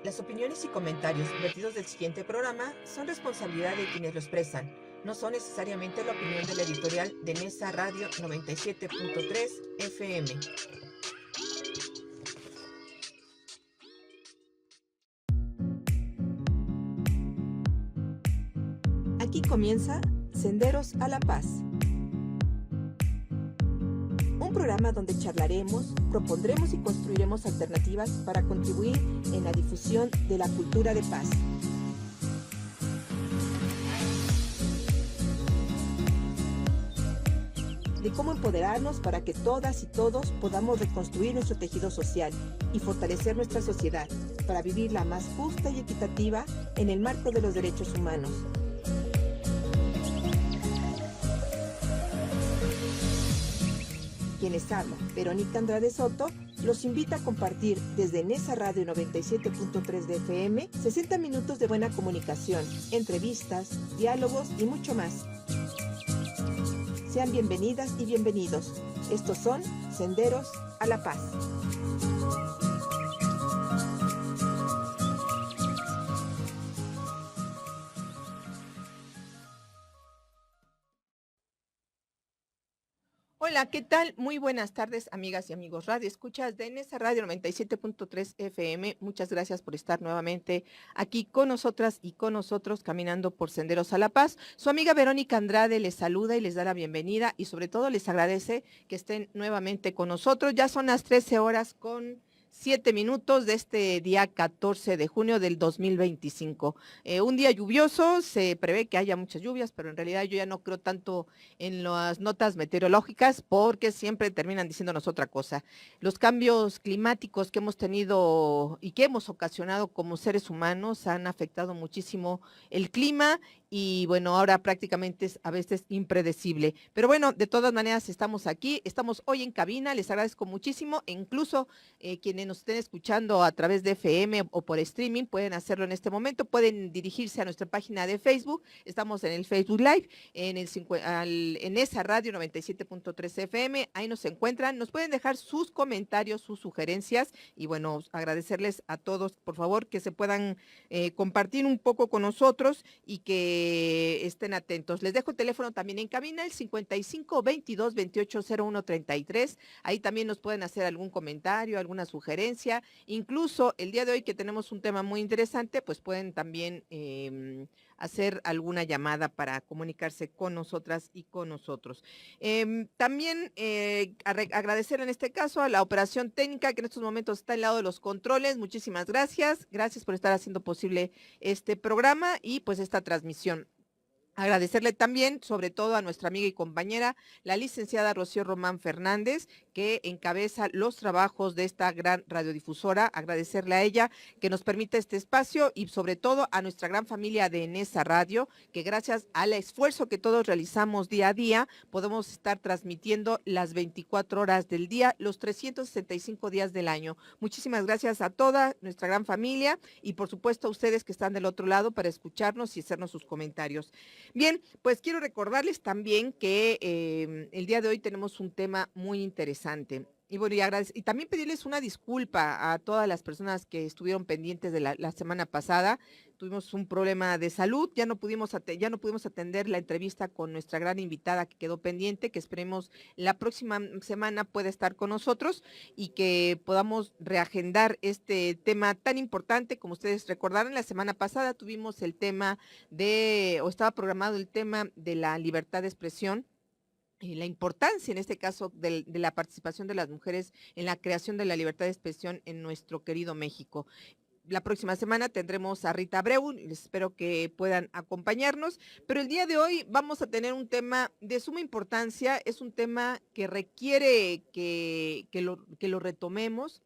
Las opiniones y comentarios vertidos del siguiente programa son responsabilidad de quienes lo expresan. No son necesariamente la opinión de la editorial de Nesa Radio 97.3 FM. Aquí comienza Senderos a la Paz. Un programa donde charlaremos, propondremos y construiremos alternativas para contribuir en la difusión de la cultura de paz. De cómo empoderarnos para que todas y todos podamos reconstruir nuestro tejido social y fortalecer nuestra sociedad para vivirla más justa y equitativa en el marco de los derechos humanos. Quien les habla, Verónica Andrade Soto, los invita a compartir desde Nesa Radio 97.3 de FM 60 minutos de buena comunicación, entrevistas, diálogos y mucho más. Sean bienvenidas y bienvenidos. Estos son Senderos a la Paz. Hola, ¿qué tal? Muy buenas tardes, amigas y amigos Radio Escuchas de Nesa Radio 97.3 FM. Muchas gracias por estar nuevamente aquí con nosotras y con nosotros caminando por Senderos a la Paz. Su amiga Verónica Andrade les saluda y les da la bienvenida y sobre todo les agradece que estén nuevamente con nosotros. Ya son las 13 horas con 7 minutos de este día 14 de junio del 2025. Un día lluvioso, se prevé que haya muchas lluvias, pero en realidad yo ya no creo tanto en las notas meteorológicas porque siempre terminan diciéndonos otra cosa. Los cambios climáticos que hemos tenido y que hemos ocasionado como seres humanos han afectado muchísimo el clima y bueno, ahora prácticamente es a veces impredecible. Pero bueno, de todas maneras estamos aquí, estamos hoy en cabina, les agradezco muchísimo e incluso quienes nos estén escuchando a través de FM o por streaming pueden hacerlo en este momento, pueden dirigirse a nuestra página de Facebook, estamos en el Facebook Live, en esa radio 97.3 FM, ahí nos encuentran, nos pueden dejar sus comentarios, sus sugerencias y bueno, agradecerles a todos, por favor, que se puedan compartir un poco con nosotros y que estén atentos. Les dejo el teléfono también en cabina, el 55 22 28 01 33, ahí también nos pueden hacer algún comentario, alguna sugerencia, incluso el día de hoy que tenemos un tema muy interesante, pues pueden también hacer alguna llamada para comunicarse con nosotras y con nosotros. También agradecer en este caso a la operación técnica que en estos momentos está al lado de los controles. Muchísimas gracias. Gracias por estar haciendo posible este programa y pues esta transmisión. Agradecerle también, sobre todo a nuestra amiga y compañera, la licenciada Rocío Román Fernández, que encabeza los trabajos de esta gran radiodifusora. Agradecerle a ella que nos permite este espacio y sobre todo a nuestra gran familia de Nesa Radio, que gracias al esfuerzo que todos realizamos día a día, podemos estar transmitiendo las 24 horas del día, los 365 días del año. Muchísimas gracias a toda nuestra gran familia y por supuesto a ustedes que están del otro lado para escucharnos y hacernos sus comentarios. Bien, pues quiero recordarles también que el día de hoy tenemos un tema muy interesante. Y bueno, y también pedirles una disculpa a todas las personas que estuvieron pendientes de la semana pasada. Tuvimos un problema de salud, ya no pudimos atender la entrevista con nuestra gran invitada que quedó pendiente, que esperemos la próxima semana pueda estar con nosotros y que podamos reagendar este tema tan importante. Como ustedes recordaron, la semana pasada tuvimos estaba programado el tema de la libertad de expresión, la importancia en este caso de la participación de las mujeres en la creación de la libertad de expresión en nuestro querido México. La próxima semana tendremos a Rita Abreu, les espero que puedan acompañarnos, pero el día de hoy vamos a tener un tema de suma importancia, es un tema que requiere que lo retomemos,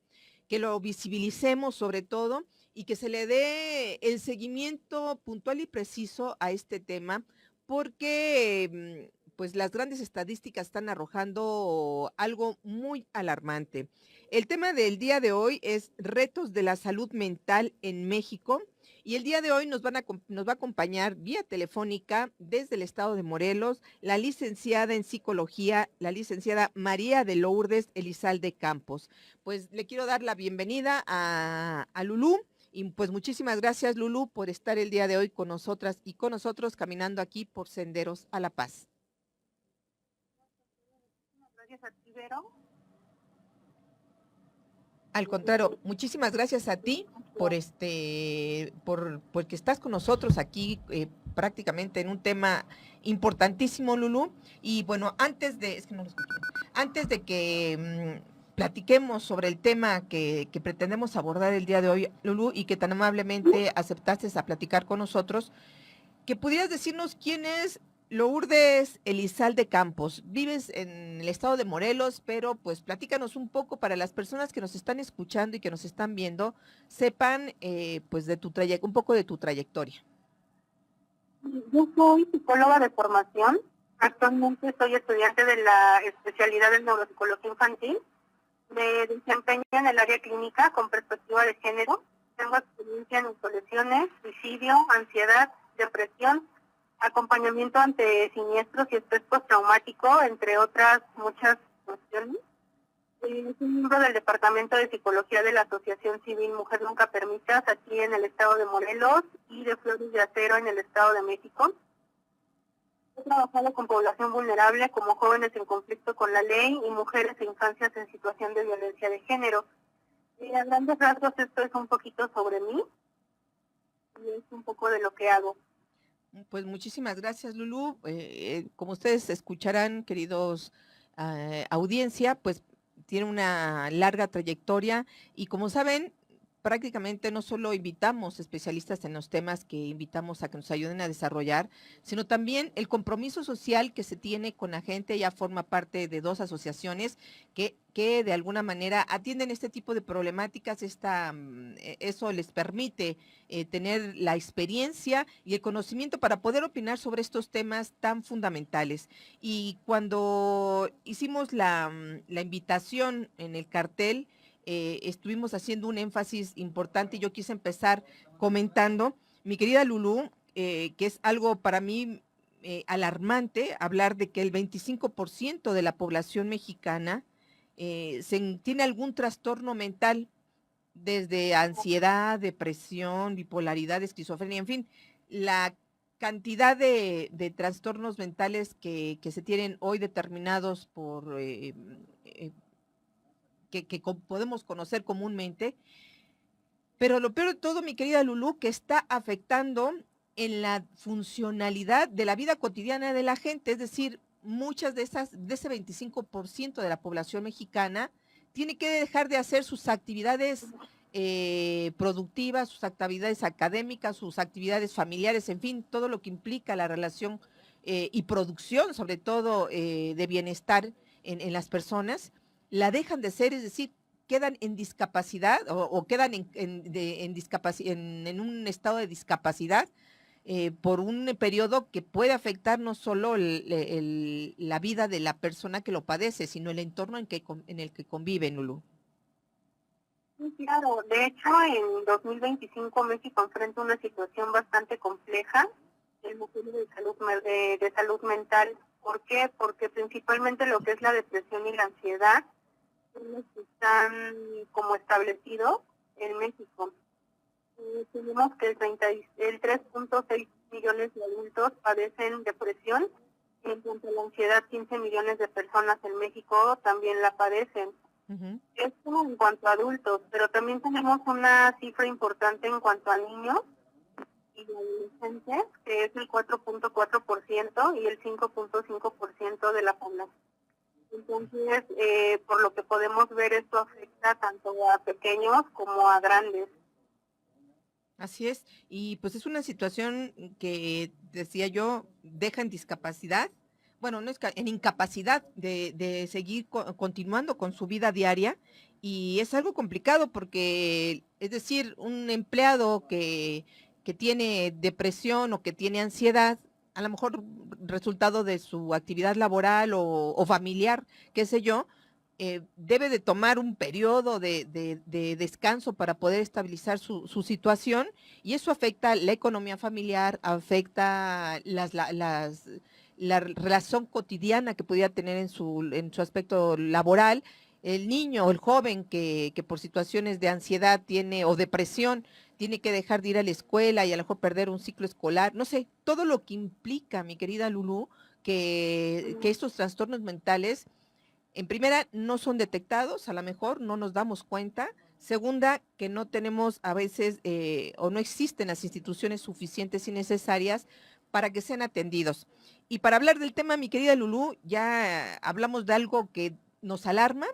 que lo visibilicemos sobre todo y que se le dé el seguimiento puntual y preciso a este tema, porque pues las grandes estadísticas están arrojando algo muy alarmante. El tema del día de hoy es retos de la salud mental en México y el día de hoy nos va a acompañar vía telefónica desde el estado de Morelos la licenciada en psicología, la licenciada María de Lourdes Elizalde Campos. Pues le quiero dar la bienvenida a Lulú Y pues muchísimas gracias, Lulú, por estar el día de hoy con nosotras y con nosotros caminando aquí por Senderos a la Paz. Gracias a ti, Vero. Al contrario, muchísimas gracias a ti por porque estás con nosotros aquí prácticamente en un tema importantísimo, Lulú. Y bueno, es que no lo escucho, antes de que platiquemos sobre el tema que pretendemos abordar el día de hoy, Lulú, y que tan amablemente aceptaste a platicar con nosotros, que pudieras decirnos quién es Lourdes Elizalde Campos. Vives en el estado de Morelos, pero pues platícanos un poco para las personas que nos están escuchando y que nos están viendo, sepan pues de un poco de tu trayectoria. Yo soy psicóloga de formación. Actualmente soy estudiante de la especialidad en neuropsicología infantil. Me desempeño en el área clínica con perspectiva de género. Tengo experiencia en autolesiones, suicidio, ansiedad, depresión, acompañamiento ante siniestros y estrés postraumático, entre otras muchas cuestiones. Soy miembro del Departamento de Psicología de la Asociación Civil Mujer Nunca Permitas, aquí en el estado de Morelos, y de Flores de Acero en el estado de México. He trabajado con población vulnerable como jóvenes en conflicto con la ley y mujeres e infancias en situación de violencia de género. Y a grandes rasgos esto es un poquito sobre mí y es un poco de lo que hago. Pues muchísimas gracias, Lulú. Como ustedes escucharán, queridos audiencia, pues tiene una larga trayectoria y como saben, prácticamente no solo invitamos especialistas en los temas que invitamos a que nos ayuden a desarrollar, sino también el compromiso social que se tiene con la gente. Ya forma parte de dos asociaciones que de alguna manera atienden este tipo de problemáticas. Eso les permite tener la experiencia y el conocimiento para poder opinar sobre estos temas tan fundamentales. Y cuando hicimos la invitación en el cartel, estuvimos haciendo un énfasis importante y yo quise empezar comentando, mi querida Lulú, que es algo para mí alarmante hablar de que el 25% de la población mexicana tiene algún trastorno mental, desde ansiedad, depresión, bipolaridad, esquizofrenia, en fin, la cantidad de trastornos mentales que se tienen hoy determinados por que podemos conocer comúnmente. Pero lo peor de todo, mi querida Lulú, que está afectando en la funcionalidad de la vida cotidiana de la gente, es decir, muchas de ese 25% de la población mexicana tiene que dejar de hacer sus actividades productivas, sus actividades académicas, sus actividades familiares, en fin, todo lo que implica la relación y producción, sobre todo de bienestar en las personas, la dejan de hacer, es decir, quedan en discapacidad o quedan en un estado de discapacidad por un periodo que puede afectar no solo la vida de la persona que lo padece, sino el entorno en el que convive, Lulú. Sí, claro, de hecho en 2025 México enfrenta una situación bastante compleja en materia de salud mental. ¿Por qué? Porque principalmente lo que es la depresión y la ansiedad son los que están como establecidos en México. Tenemos que el 3.6 millones de adultos padecen depresión. En cuanto a la ansiedad, 15 millones de personas en México también la padecen. Uh-huh. Esto en cuanto a adultos, pero también tenemos una cifra importante en cuanto a niños y adolescentes, que es el 4.4% y el 5.5% de la población. Entonces, por lo que podemos ver, esto afecta tanto a pequeños como a grandes. Así es, y pues es una situación que, decía yo, deja en discapacidad, bueno, no es en incapacidad de seguir continuando con su vida diaria, y es algo complicado porque, es decir, un empleado que tiene depresión o que tiene ansiedad, a lo mejor resultado de su actividad laboral o familiar, qué sé yo, debe de tomar un periodo de descanso para poder estabilizar su situación, y eso afecta la economía familiar, afecta la relación cotidiana que pudiera tener en su aspecto laboral, el niño o el joven que por situaciones de ansiedad tiene o depresión tiene que dejar de ir a la escuela y a lo mejor perder un ciclo escolar, no sé, todo lo que implica, mi querida Lulú, que estos trastornos mentales, en primera, no son detectados, a lo mejor no nos damos cuenta. Segunda, que no tenemos a veces o no existen las instituciones suficientes y necesarias para que sean atendidos. Y para hablar del tema, mi querida Lulú, ya hablamos de algo que nos alarma.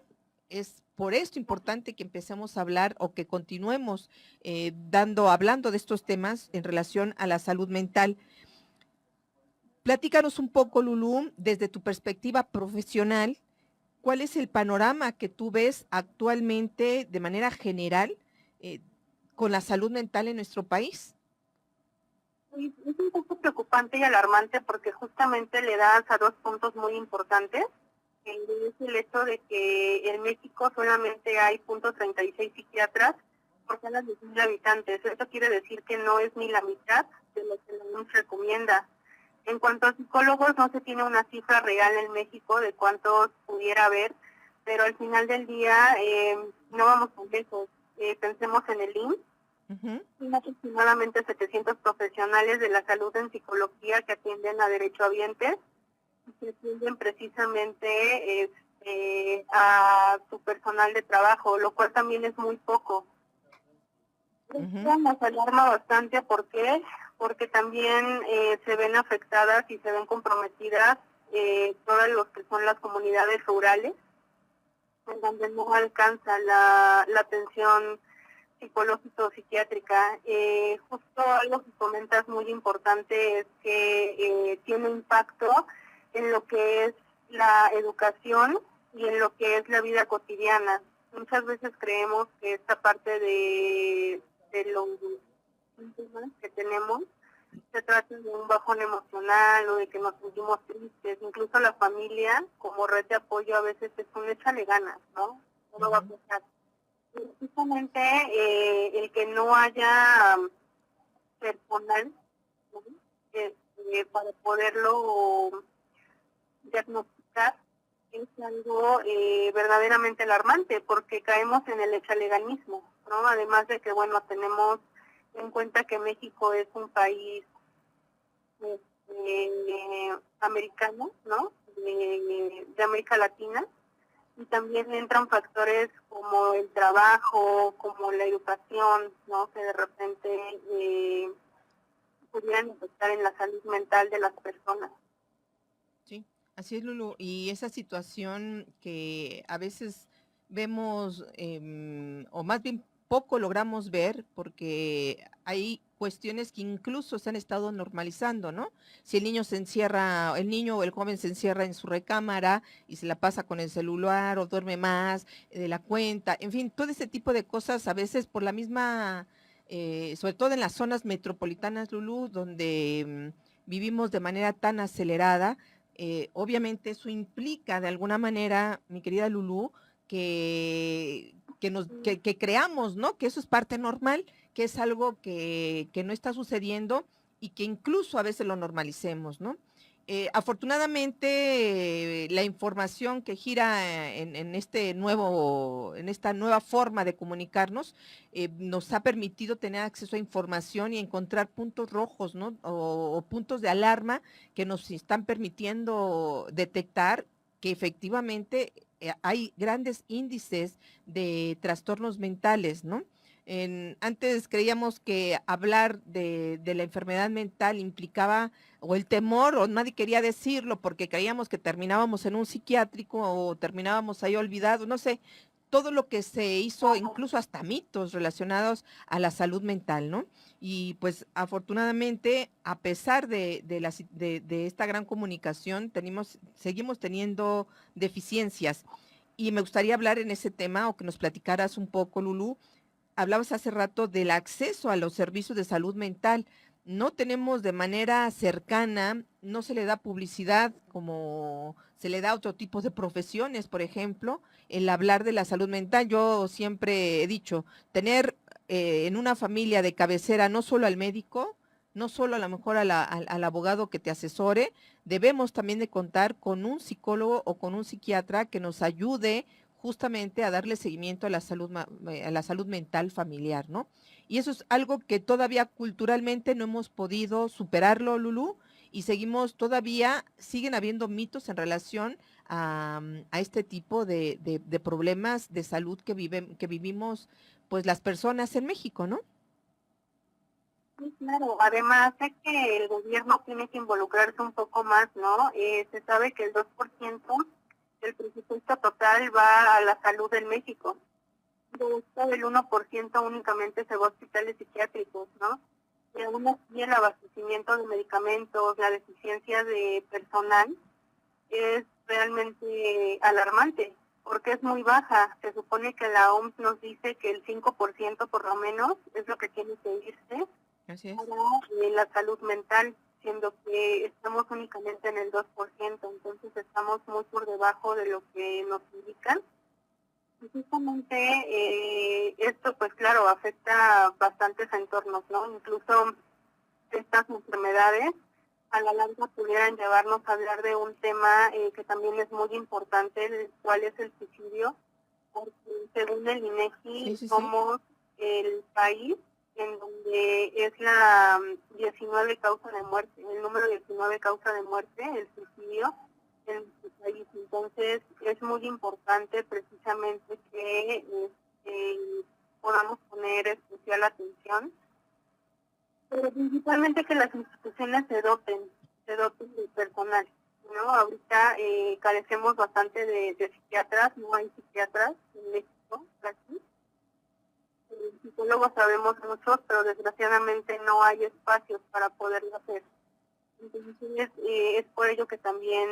Es por esto importante que empecemos a hablar o que continuemos hablando de estos temas en relación a la salud mental. Platícanos un poco, Lulú, desde tu perspectiva profesional, ¿cuál es el panorama que tú ves actualmente de manera general eh, con la salud mental en nuestro país? Es un poco preocupante y alarmante porque justamente le das a dos puntos muy importantes. Es el hecho de que en México solamente hay 0.36 psiquiatras por cada 10.000 habitantes. Esto quiere decir que no es ni la mitad de lo que la OMS recomienda. En cuanto a psicólogos, no se tiene una cifra real en México de cuántos pudiera haber, pero al final del día no vamos con lejos. Pensemos en el IMSS. Hay aproximadamente 700 profesionales de la salud en psicología que atienden a derechohabientes y que atienden precisamente a su personal de trabajo, lo cual también es muy poco. Esto nos alarma bastante, ¿por qué? Porque también se ven afectadas y se ven comprometidas todas los que son las comunidades rurales, en donde no alcanza la atención psicológica o psiquiátrica. Justo algo que comentas muy importante es que tiene impacto en lo que es la educación y en lo que es la vida cotidiana. Muchas veces creemos que esta parte de los síntomas que tenemos se trata de un bajón emocional o de que nos sentimos tristes. Incluso la familia, como red de apoyo, a veces es un échale ganas, ¿no? Todo va a pasar. Precisamente el que no haya personal, ¿no? Para poderlo diagnosticar es algo verdaderamente alarmante porque caemos en el echaleganismo, ¿no? Además de que, bueno, tenemos en cuenta que México es un país americano, ¿no? De América Latina, y también entran factores como el trabajo, como la educación, ¿no? Que de repente pudieran afectar en la salud mental de las personas. Sí, así es, Lulu. Y esa situación que a veces vemos, o más bien poco logramos ver, porque hay cuestiones que incluso se han estado normalizando, ¿no? Si el niño se encierra, el niño o el joven se encierra en su recámara y se la pasa con el celular o duerme más de la cuenta, en fin, todo ese tipo de cosas a veces por la misma, sobre todo en las zonas metropolitanas, Lulu, donde vivimos de manera tan acelerada. Obviamente eso implica de alguna manera, mi querida Lulú, que creamos, ¿no? Que eso es parte normal, que es algo que no está sucediendo y que incluso a veces lo normalicemos, ¿no? Afortunadamente, la información que gira en esta nueva forma de comunicarnos, nos ha permitido tener acceso a información y encontrar puntos rojos, ¿no? O puntos de alarma que nos están permitiendo detectar que efectivamente hay grandes índices de trastornos mentales, ¿no? Antes creíamos que hablar de la enfermedad mental implicaba o el temor o nadie quería decirlo porque creíamos que terminábamos en un psiquiátrico o terminábamos ahí olvidados, no sé, todo lo que se hizo, incluso hasta mitos relacionados a la salud mental, ¿no? Y pues afortunadamente, a pesar de esta gran comunicación, seguimos teniendo deficiencias. Y me gustaría hablar en ese tema o que nos platicaras un poco, Lulú. Hablabas hace rato del acceso a los servicios de salud mental. No tenemos de manera cercana, no se le da publicidad como se le da a otro tipo de profesiones, por ejemplo, el hablar de la salud mental. Yo siempre he dicho, tener en una familia de cabecera no solo al médico, no solo a lo mejor al abogado que te asesore, debemos también de contar con un psicólogo o con un psiquiatra que nos ayude justamente a darle seguimiento a a la salud mental familiar, ¿no? Y eso es algo que todavía culturalmente no hemos podido superarlo, Lulú, y seguimos todavía, siguen habiendo mitos en relación a este tipo de problemas de salud que vivimos pues las personas en México, ¿no? Sí, claro. Además de que el gobierno tiene que involucrarse un poco más, ¿no? Se sabe que el 2% del presupuesto total va a la salud en México. De esto, el 1% únicamente se va a hospitales psiquiátricos, ¿no? Y aún así el abastecimiento de medicamentos, la deficiencia de personal es realmente alarmante, porque es muy baja. Se supone que la OMS nos dice que el 5% por lo menos es lo que tiene que irse Así es. para la salud mental, siendo que estamos únicamente en el 2%, entonces estamos muy por debajo de lo que nos indican. Y justamente esto, pues claro, afecta bastantes entornos, ¿no? Incluso estas enfermedades a la larga pudieran llevarnos a hablar de un tema que también es muy importante, el cual es el suicidio, porque según el Sí, INEGI sí, sí. somos el país en donde es la 19 causa de muerte, el número 19 causa de muerte, el suicidio en nuestro país. Entonces es muy importante precisamente que podamos poner especial atención, pero principalmente que las instituciones se doten de personal, ¿no? Ahorita carecemos bastante de psiquiatras, no hay psiquiatras en México, casi. Psicólogos sabemos muchos, pero desgraciadamente no hay espacios para poderlo hacer. Entonces, es por ello que también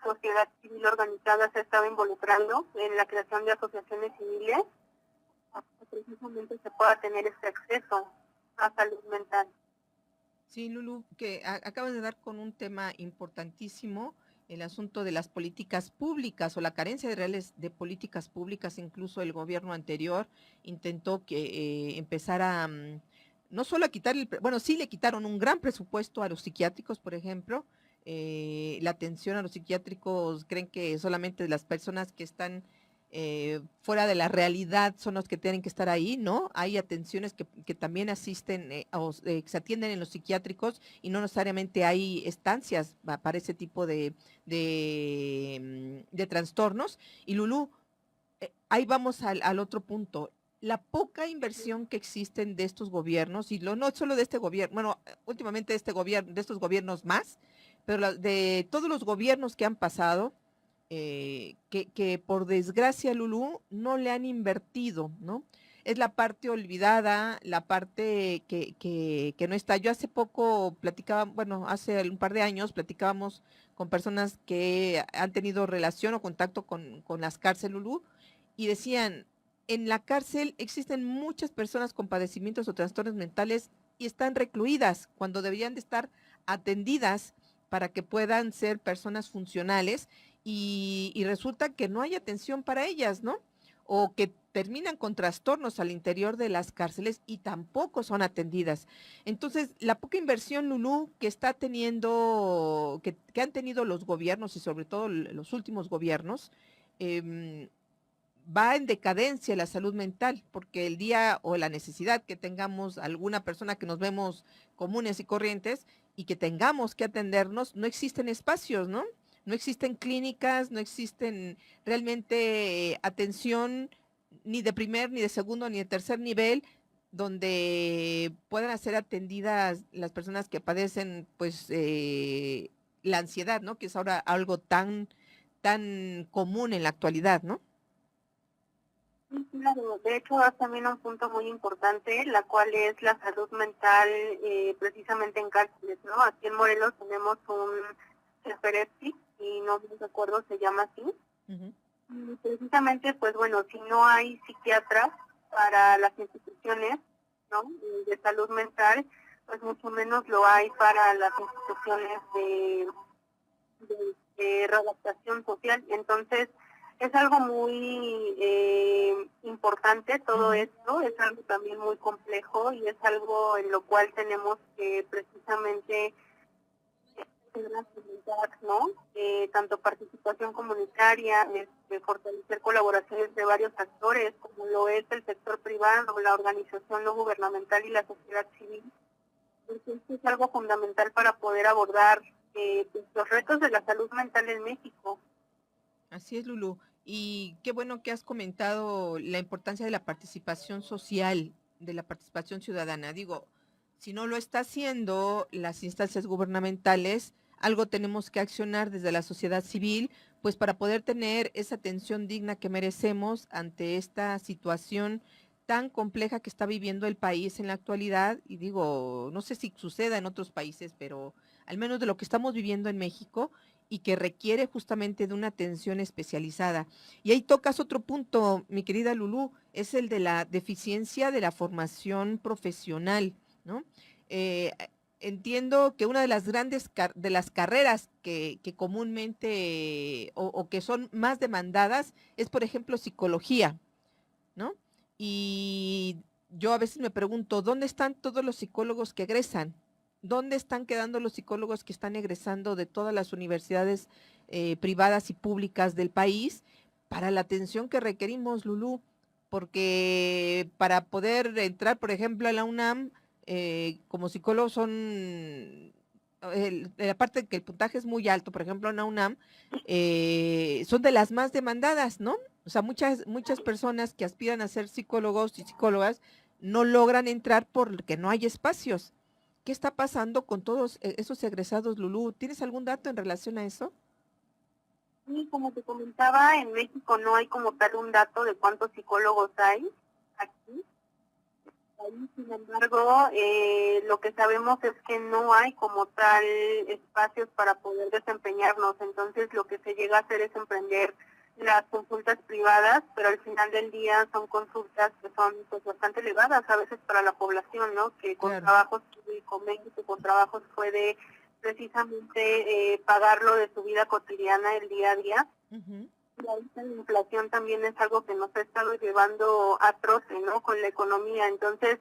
sociedad civil organizada se estaba involucrando en la creación de asociaciones civiles para que precisamente se pueda tener este acceso a salud mental. Sí, Lulu, que acabas de dar con un tema importantísimo, el asunto de las políticas públicas o la carencia de reales de políticas públicas. Incluso el gobierno anterior intentó que empezara no solo a quitar bueno, sí le quitaron un gran presupuesto a los psiquiátricos, por ejemplo. La atención a los psiquiátricos, creen que solamente las personas que están fuera de la realidad son los que tienen que estar ahí, ¿no? Hay atenciones que también asisten que se atienden en los psiquiátricos y no necesariamente hay estancias para ese tipo de trastornos. Y Lulú, ahí vamos al otro punto. La poca inversión que existen de estos gobiernos, y no solo de este gobierno, bueno, últimamente de este gobierno, de estos gobiernos más, pero de todos los gobiernos que han pasado, que por desgracia, Lulú, no le han invertido, ¿no? Es la parte olvidada, la parte que no está. Yo hace poco platicaba, bueno, hace un par de años platicábamos con personas que han tenido relación o contacto con las cárceles, Lulú, y decían, en la cárcel existen muchas personas con padecimientos o trastornos mentales y están recluidas cuando deberían de estar atendidas para que puedan ser personas funcionales y resulta que no hay atención para ellas, ¿no? O que terminan con trastornos al interior de las cárceles y tampoco son atendidas. Entonces, la poca inversión, Lulú, que está teniendo, que han tenido los gobiernos y sobre todo los últimos gobiernos, eh, va en decadencia la salud mental, porque el día o la necesidad que tengamos alguna persona que nos vemos comunes y corrientes y que tengamos que atendernos, no existen espacios, ¿no? No existen clínicas, no existen realmente atención ni de primer, ni de segundo, ni de tercer nivel, donde puedan ser atendidas las personas que padecen, pues, la ansiedad, ¿no? Que es ahora algo tan común en la actualidad, ¿no? Sí, claro. De hecho, es también un punto muy importante, la cual es la salud mental precisamente en cárceles, ¿no? Aquí en Morelos tenemos un CEFERESTI, y no me acuerdo, se llama así. Ujú. Y precisamente, pues bueno, si no hay psiquiatras para las instituciones, ¿no? De salud mental, pues mucho menos lo hay para las instituciones de readaptación social. Entonces, es algo muy importante todo Ujú. esto, es algo también muy complejo y es algo en lo cual tenemos que precisamente la comunidad, ¿no? Tanto participación comunitaria, fortalecer colaboraciones de varios actores, como lo es el sector privado, la organización no gubernamental y la sociedad civil. Entonces, esto es algo fundamental para poder abordar pues, los retos de la salud mental en México. Así es, Lulú. Y qué bueno que has comentado la importancia de la participación social, de la participación ciudadana. Digo, si no lo está haciendo las instancias gubernamentales, algo tenemos que accionar desde la sociedad civil, pues para poder tener esa atención digna que merecemos ante esta situación tan compleja que está viviendo el país en la actualidad. Y digo, no sé si suceda en otros países, pero al menos de lo que estamos viviendo en México y que requiere justamente de una atención especializada. Y ahí tocas otro punto, mi querida Lulú, es el de la deficiencia de la formación profesional, ¿no? Eh, Entiendo que una de las grandes de las carreras que comúnmente o que son más demandadas es, por ejemplo, psicología, ¿no? Y yo a veces me pregunto, ¿dónde están todos los psicólogos que egresan? ¿Dónde están quedando los psicólogos que están egresando de todas las universidades privadas y públicas del país para la atención que requerimos, Lulú? Porque para poder entrar, por ejemplo, a la UNAM, como psicólogos son, aparte de que el puntaje es muy alto, por ejemplo, en la UNAM, son de las más demandadas, ¿no? O sea, muchas personas que aspiran a ser psicólogos y psicólogas no logran entrar porque no hay espacios. ¿Qué está pasando con todos esos egresados, Lulú? ¿Tienes algún dato en relación a eso? Y como te comentaba, en México no hay como tal un dato de cuántos psicólogos hay aquí. Ahí, sin embargo, lo que sabemos es que no hay como tal espacios para poder desempeñarnos. Entonces, lo que se llega a hacer es emprender las consultas privadas, pero al final del día son consultas que son pues bastante elevadas a veces para la población, ¿no? Que con Claro. trabajos puede comer, que con trabajos puede precisamente pagarlo de su vida cotidiana, el día a día. Ujú. Y ahorita la inflación también es algo que nos ha estado llevando a troce, ¿no? Con la economía. Entonces,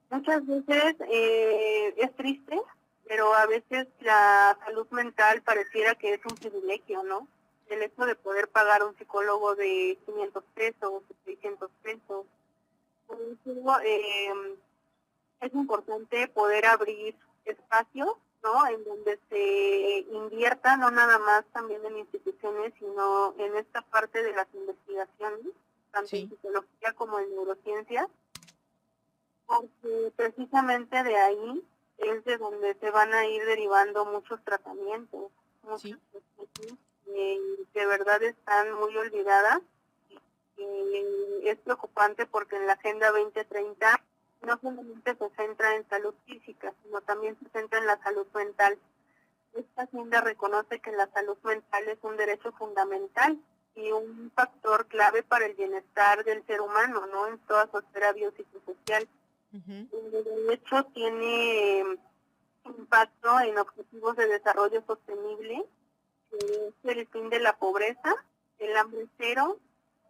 muchas veces es triste, pero a veces la salud mental pareciera que es un privilegio, ¿no? El hecho de poder pagar un psicólogo de 500 pesos, 600 pesos. Por eso es importante poder abrir espacios, ¿no? En donde se invierta, no nada más también en instituciones, sino en esta parte de las investigaciones, tanto en Sí. psicología como en neurociencia, porque precisamente de ahí es de donde se van a ir derivando muchos tratamientos, muchas Sí. cuestiones que de verdad están muy olvidadas. Es preocupante porque en la Agenda 2030 no solamente se centra en salud física, sino también se centra en la salud mental. Esta agenda reconoce que la salud mental es un derecho fundamental y un factor clave para el bienestar del ser humano, ¿no? En toda su esfera biopsicosocial. Ujú. De hecho, tiene impacto en objetivos de desarrollo sostenible, que es el fin de la pobreza, el hambre cero,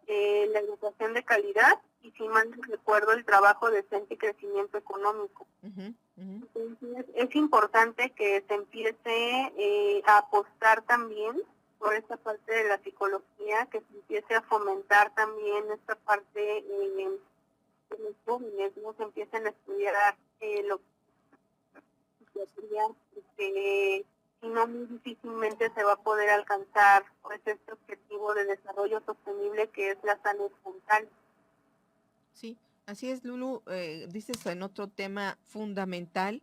la educación de calidad y, si mal no recuerdo, el trabajo decente y crecimiento económico. Ujú. Ujú. Entonces, es importante que se empiece a apostar también por esta parte de la psicología, que se empiece a fomentar también esta parte de los jóvenes, ¿no? Se empiecen a estudiar lo que psiquiatría, porque si no, muy difícilmente se va a poder alcanzar pues este objetivo de desarrollo sostenible que es la salud mental. Sí, así es, Lulu. Dices en otro tema fundamental,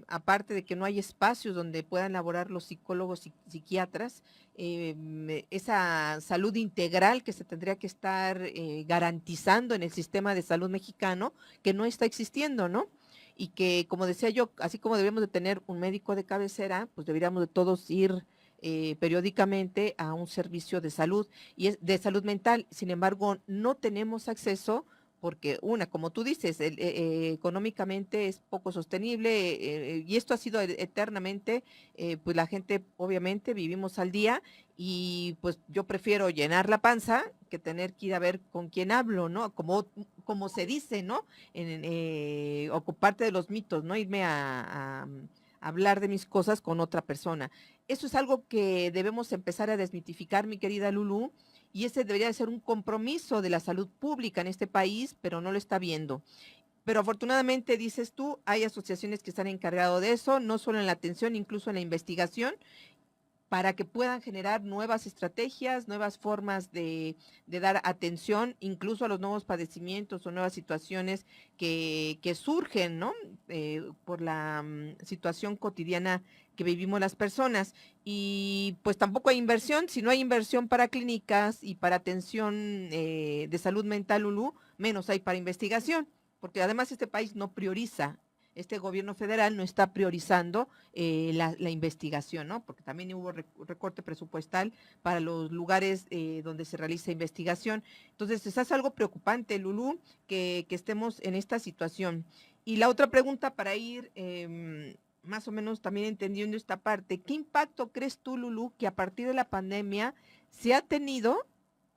aparte de que no hay espacios donde puedan laborar los psicólogos y psiquiatras, esa salud integral que se tendría que estar garantizando en el sistema de salud mexicano, que no está existiendo, ¿no? Y que, como decía yo, así como debemos de tener un médico de cabecera, pues deberíamos de todos ir periódicamente a un servicio de salud y es de salud mental. Sin embargo, no tenemos acceso porque una, como tú dices, económicamente es poco sostenible y esto ha sido eternamente, pues la gente obviamente vivimos al día y pues yo prefiero llenar la panza que tener que ir a ver con quién hablo, ¿no? Como se dice, ¿no? O parte de los mitos, ¿no? Irme hablar de mis cosas con otra persona. Eso es algo que debemos empezar a desmitificar, mi querida Lulú, y ese debería de ser un compromiso de la salud pública en este país, pero no lo está viendo. Pero afortunadamente, dices tú, hay asociaciones que están encargadas de eso, no solo en la atención, incluso en la investigación, para que puedan generar nuevas estrategias, nuevas formas de dar atención, incluso a los nuevos padecimientos o nuevas situaciones que surgen, ¿no? Por la situación cotidiana que vivimos las personas. Y pues tampoco hay inversión. Si no hay inversión para clínicas y para atención de salud mental, Lulú, menos hay para investigación, porque además este país no prioriza. Este gobierno federal no está priorizando la investigación, ¿no? Porque también hubo recorte presupuestal para los lugares donde se realiza investigación. Entonces, es algo preocupante, Lulú, que estemos en esta situación. Y la otra pregunta para ir más o menos también entendiendo esta parte, ¿qué impacto crees tú, Lulú, que a partir de la pandemia se ha tenido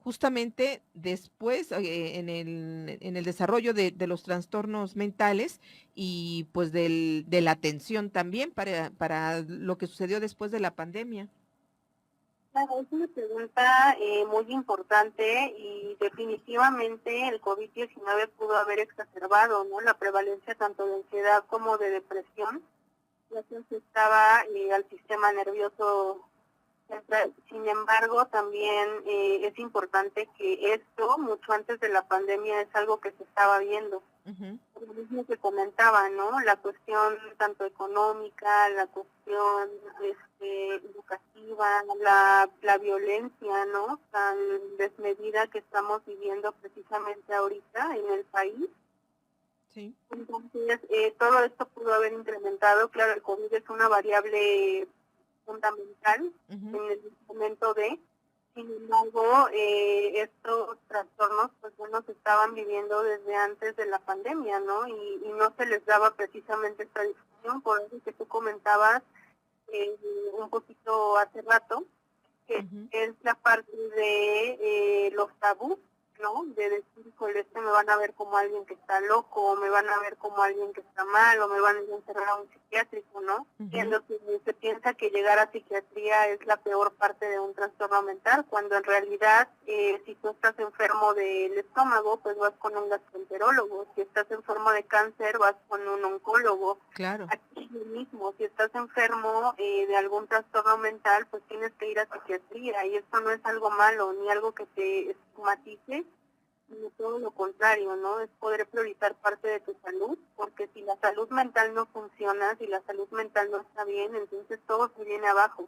justamente después en el desarrollo de los trastornos mentales y pues de la atención también para lo que sucedió después de la pandemia? Claro, es una pregunta muy importante y definitivamente el COVID-19 pudo haber exacerbado, ¿no?, la prevalencia tanto de ansiedad como de depresión, ya que afectaba al sistema nervioso central. Sin embargo, también es importante que esto, mucho antes de la pandemia, es algo que se estaba viendo. Por lo mismo que comentaba, ¿no?, la cuestión tanto económica, la cuestión educativa, la violencia, ¿no?, tan desmedida que estamos viviendo precisamente ahorita en el país. Sí. Entonces, todo esto pudo haber incrementado. Claro, el COVID es una variable fundamental en el momento de, sin embargo, estos trastornos pues bueno se estaban viviendo desde antes de la pandemia, ¿no? Y no se les daba precisamente esta discusión, por eso que tú comentabas un poquito hace rato, que es la parte de los tabús, ¿no? De decir, híjole, me van a ver como alguien que está loco, o me van a ver como alguien que está mal, o me van a encerrar a un psiquiátrico, ¿no? Siendo que se piensa que llegar a psiquiatría es la peor parte de un trastorno mental, cuando en realidad, si tú estás enfermo del estómago, pues vas con un gastroenterólogo. Si estás enfermo de cáncer, vas con un oncólogo. Claro. Aquí es lo mismo, si estás enfermo de algún trastorno mental, pues tienes que ir a psiquiatría, y esto no es algo malo, ni algo que te estigmatice, sino todo lo contrario, ¿no? Es poder priorizar parte de tu salud, porque si la salud mental no funciona, si la salud mental no está bien, entonces todo se viene abajo.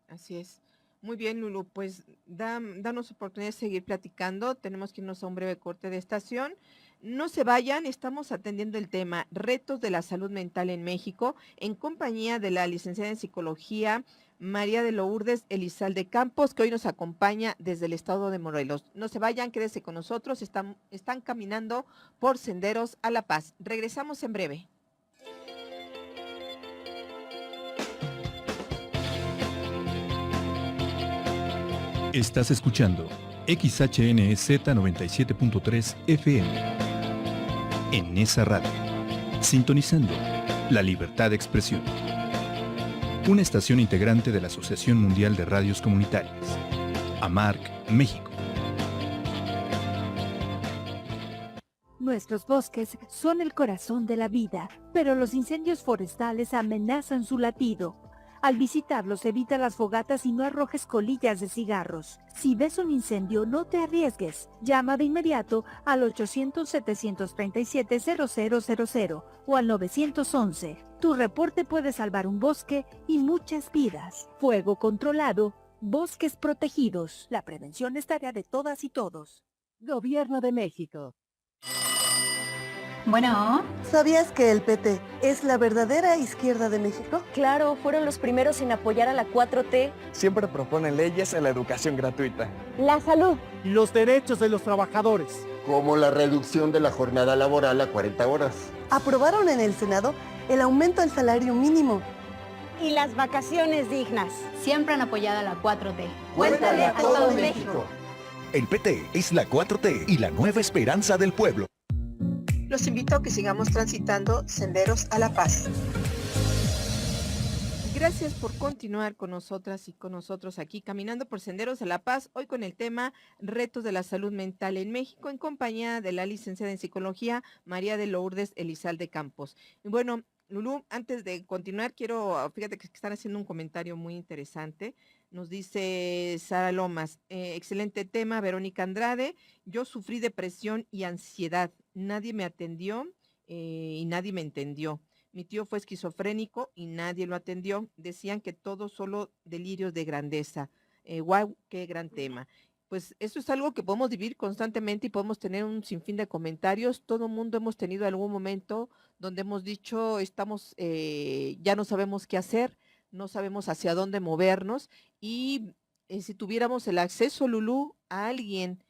Así es. Muy bien, Lulú, pues danos oportunidad de seguir platicando. Tenemos que irnos a un breve corte de estación. No se vayan, estamos atendiendo el tema Retos de la Salud Mental en México en compañía de la licenciada en Psicología María de Lourdes Elizalde Campos, que hoy nos acompaña desde el estado de Morelos. No se vayan, quédese con nosotros, están caminando por senderos a la paz. Regresamos en breve. Estás escuchando XHNZ 97.3 FM en Nesa Radio, sintonizando la libertad de expresión. Una estación integrante de la Asociación Mundial de Radios Comunitarias, AMARC, México. Nuestros bosques son el corazón de la vida, pero los incendios forestales amenazan su latido. Al visitarlos, evita las fogatas y no arrojes colillas de cigarros. Si ves un incendio, no te arriesgues. Llama de inmediato al 800-737-0000 o al 911. Tu reporte puede salvar un bosque y muchas vidas. Fuego controlado, bosques protegidos. La prevención es tarea de todas y todos. Gobierno de México. Bueno. ¿Sabías que el PT es la verdadera izquierda de México? Claro, fueron los primeros en apoyar a la 4T. Siempre proponen leyes a la educación gratuita. La salud. Los derechos de los trabajadores. Como la reducción de la jornada laboral a 40 horas. Aprobaron en el Senado el aumento del salario mínimo. Y las vacaciones dignas. Siempre han apoyado a la 4T. Cuéntale a todo México. El PT es la 4T y la nueva esperanza del pueblo. Los invito a que sigamos transitando senderos a la paz. Gracias por continuar con nosotras y con nosotros aquí caminando por Senderos de la Paz, hoy con el tema Retos de la Salud Mental en México, en compañía de la licenciada en Psicología María de Lourdes Elizalde Campos. Y bueno, Lulú, antes de continuar, fíjate que están haciendo un comentario muy interesante. Nos dice Sara Lomas, excelente tema, Verónica Andrade, yo sufrí depresión y ansiedad, nadie me atendió y nadie me entendió. Mi tío fue esquizofrénico y nadie lo atendió. Decían que todo solo delirios de grandeza. Guau, qué gran tema. Pues eso es algo que podemos vivir constantemente y podemos tener un sinfín de comentarios. Todo mundo hemos tenido algún momento donde hemos dicho, ya no sabemos qué hacer, no sabemos hacia dónde movernos y si tuviéramos el acceso, Lulú, a alguien,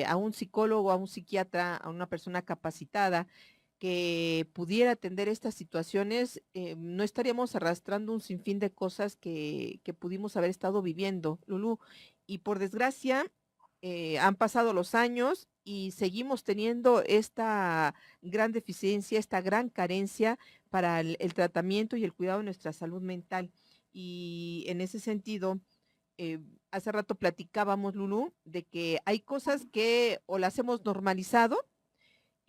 a un psicólogo, a un psiquiatra, a una persona capacitada, que pudiera atender estas situaciones, no estaríamos arrastrando un sinfín de cosas que pudimos haber estado viviendo, Lulú. Y por desgracia, han pasado los años y seguimos teniendo esta gran deficiencia, esta gran carencia para el tratamiento y el cuidado de nuestra salud mental. Y en ese sentido, hace rato platicábamos, Lulú, de que hay cosas que o las hemos normalizado,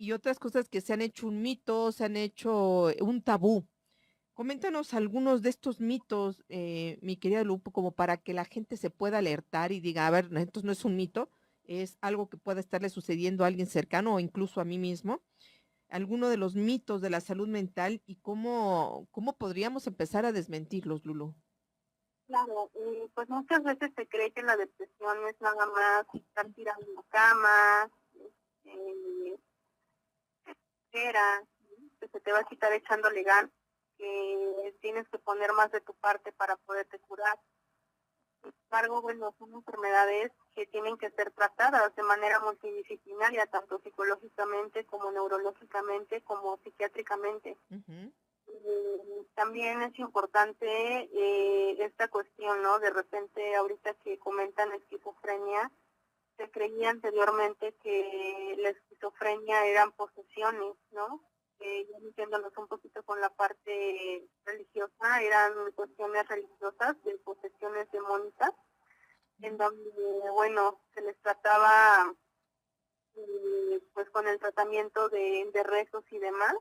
y otras cosas que se han hecho un mito, se han hecho un tabú. Coméntanos algunos de estos mitos, mi querida Lupo, como para que la gente se pueda alertar y diga, a ver, esto no es un mito, es algo que pueda estarle sucediendo a alguien cercano o incluso a mí mismo. Alguno de los mitos de la salud mental y cómo podríamos empezar a desmentirlos, Lulu. Claro, pues muchas veces se cree que la depresión es nada más estar tirado en la cama, que se te va a quitar echándole ganas, que tienes que poner más de tu parte para poderte curar. Sin embargo, bueno, son enfermedades que tienen que ser tratadas de manera multidisciplinaria, tanto psicológicamente como neurológicamente, como psiquiátricamente. También es importante esta cuestión, ¿no? De repente, ahorita que comentan esquizofrenia, se creía anteriormente que la esquizofrenia eran posesiones, ¿no? Ya metiéndonos un poquito con la parte religiosa, eran cuestiones religiosas de posesiones demónicas, en donde, bueno, se les trataba pues con el tratamiento de rezos y demás.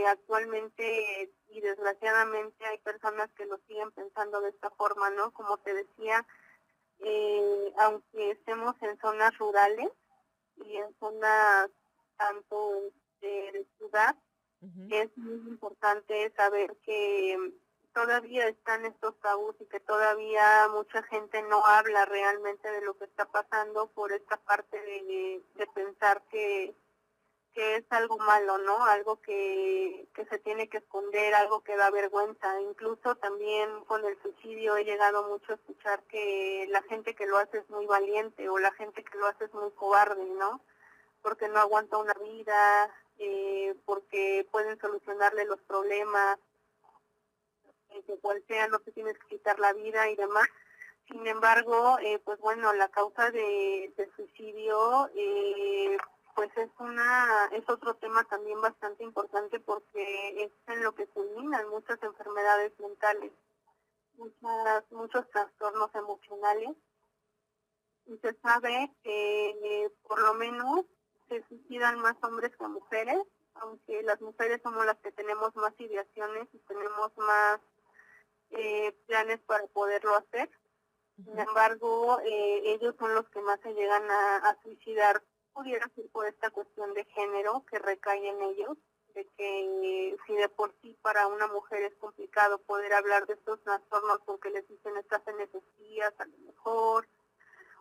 Actualmente y desgraciadamente hay personas que lo siguen pensando de esta forma, ¿no? Como te decía, aunque estemos en zonas rurales y en zonas tanto de ciudad, es muy importante saber que todavía están estos tabús y que todavía mucha gente no habla realmente de lo que está pasando por esta parte de pensar que es algo malo, ¿no? Algo que se tiene que esconder, algo que da vergüenza. Incluso también con el suicidio he llegado mucho a escuchar que la gente que lo hace es muy valiente o la gente que lo hace es muy cobarde, ¿no? Porque no aguanta una vida, porque pueden solucionarle los problemas, que cual sea, no te tienes que quitar la vida y demás. Sin embargo, pues bueno, la causa de suicidio pues es otro tema también bastante importante porque es en lo que culminan muchas enfermedades mentales, muchos trastornos emocionales, y se sabe que por lo menos se suicidan más hombres que mujeres, aunque las mujeres somos las que tenemos más ideaciones y tenemos más planes para poderlo hacer. Sin embargo, ellos son los que más se llegan a suicidar. Pudiera ser por esta cuestión de género que recae en ellos, de que si de por sí para una mujer es complicado poder hablar de estos trastornos porque les dicen estás en esos días, a lo mejor,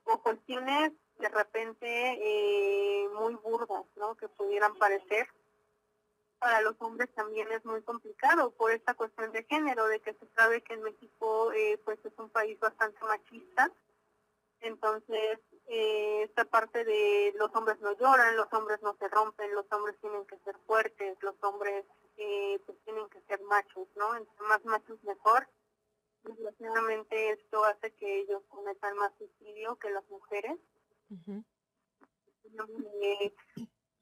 o cuestiones de repente muy burdas, ¿no? Que pudieran parecer. Para los hombres también es muy complicado por esta cuestión de género, de que se sabe que en México pues es un país bastante machista. Entonces, esta parte de los hombres no lloran, los hombres no se rompen, los hombres tienen que ser fuertes, los hombres pues tienen que ser machos, ¿no? Entre más machos mejor. Desgraciadamente esto hace que ellos cometan más suicidio que las mujeres. En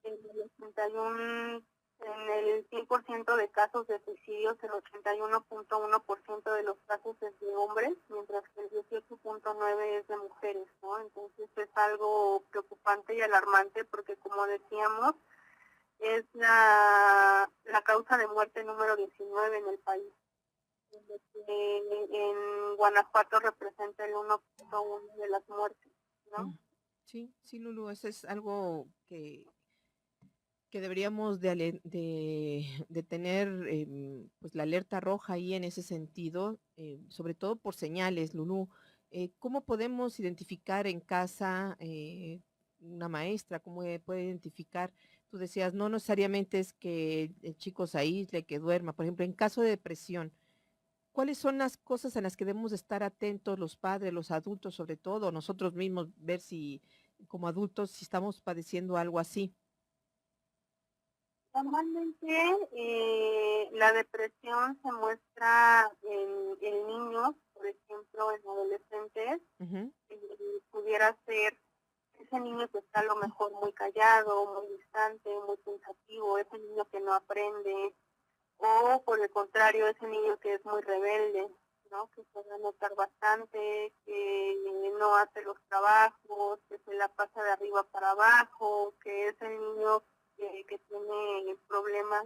el 81 En el 100% de casos de suicidios, el 81.1% de los casos es de hombres, mientras que el 18.9% es de mujeres, ¿no? Entonces es algo preocupante y alarmante porque, como decíamos, es la causa de muerte número 19 en el país. En Guanajuato representa el 1.1 de las muertes, ¿no? Sí, sí, Lulu, eso es algo que deberíamos de tener pues la alerta roja ahí en ese sentido, sobre todo por señales, Lulu. ¿Cómo podemos identificar en casa una maestra? ¿Cómo puede identificar? Tú decías, no necesariamente es que el chico se aísle, que duerma. Por ejemplo, en caso de depresión, ¿cuáles son las cosas en las que debemos de estar atentos los padres, los adultos sobre todo, nosotros mismos, ver si como adultos si estamos padeciendo algo así? Normalmente la depresión se muestra en niños, por ejemplo, en adolescentes. Pudiera ser ese niño que está a lo mejor muy callado, muy distante, muy pensativo, ese niño que no aprende, o por el contrario, ese niño que es muy rebelde, ¿no? Que se va a notar bastante, que no hace los trabajos, que se la pasa de arriba para abajo, que es el niño que tiene problemas,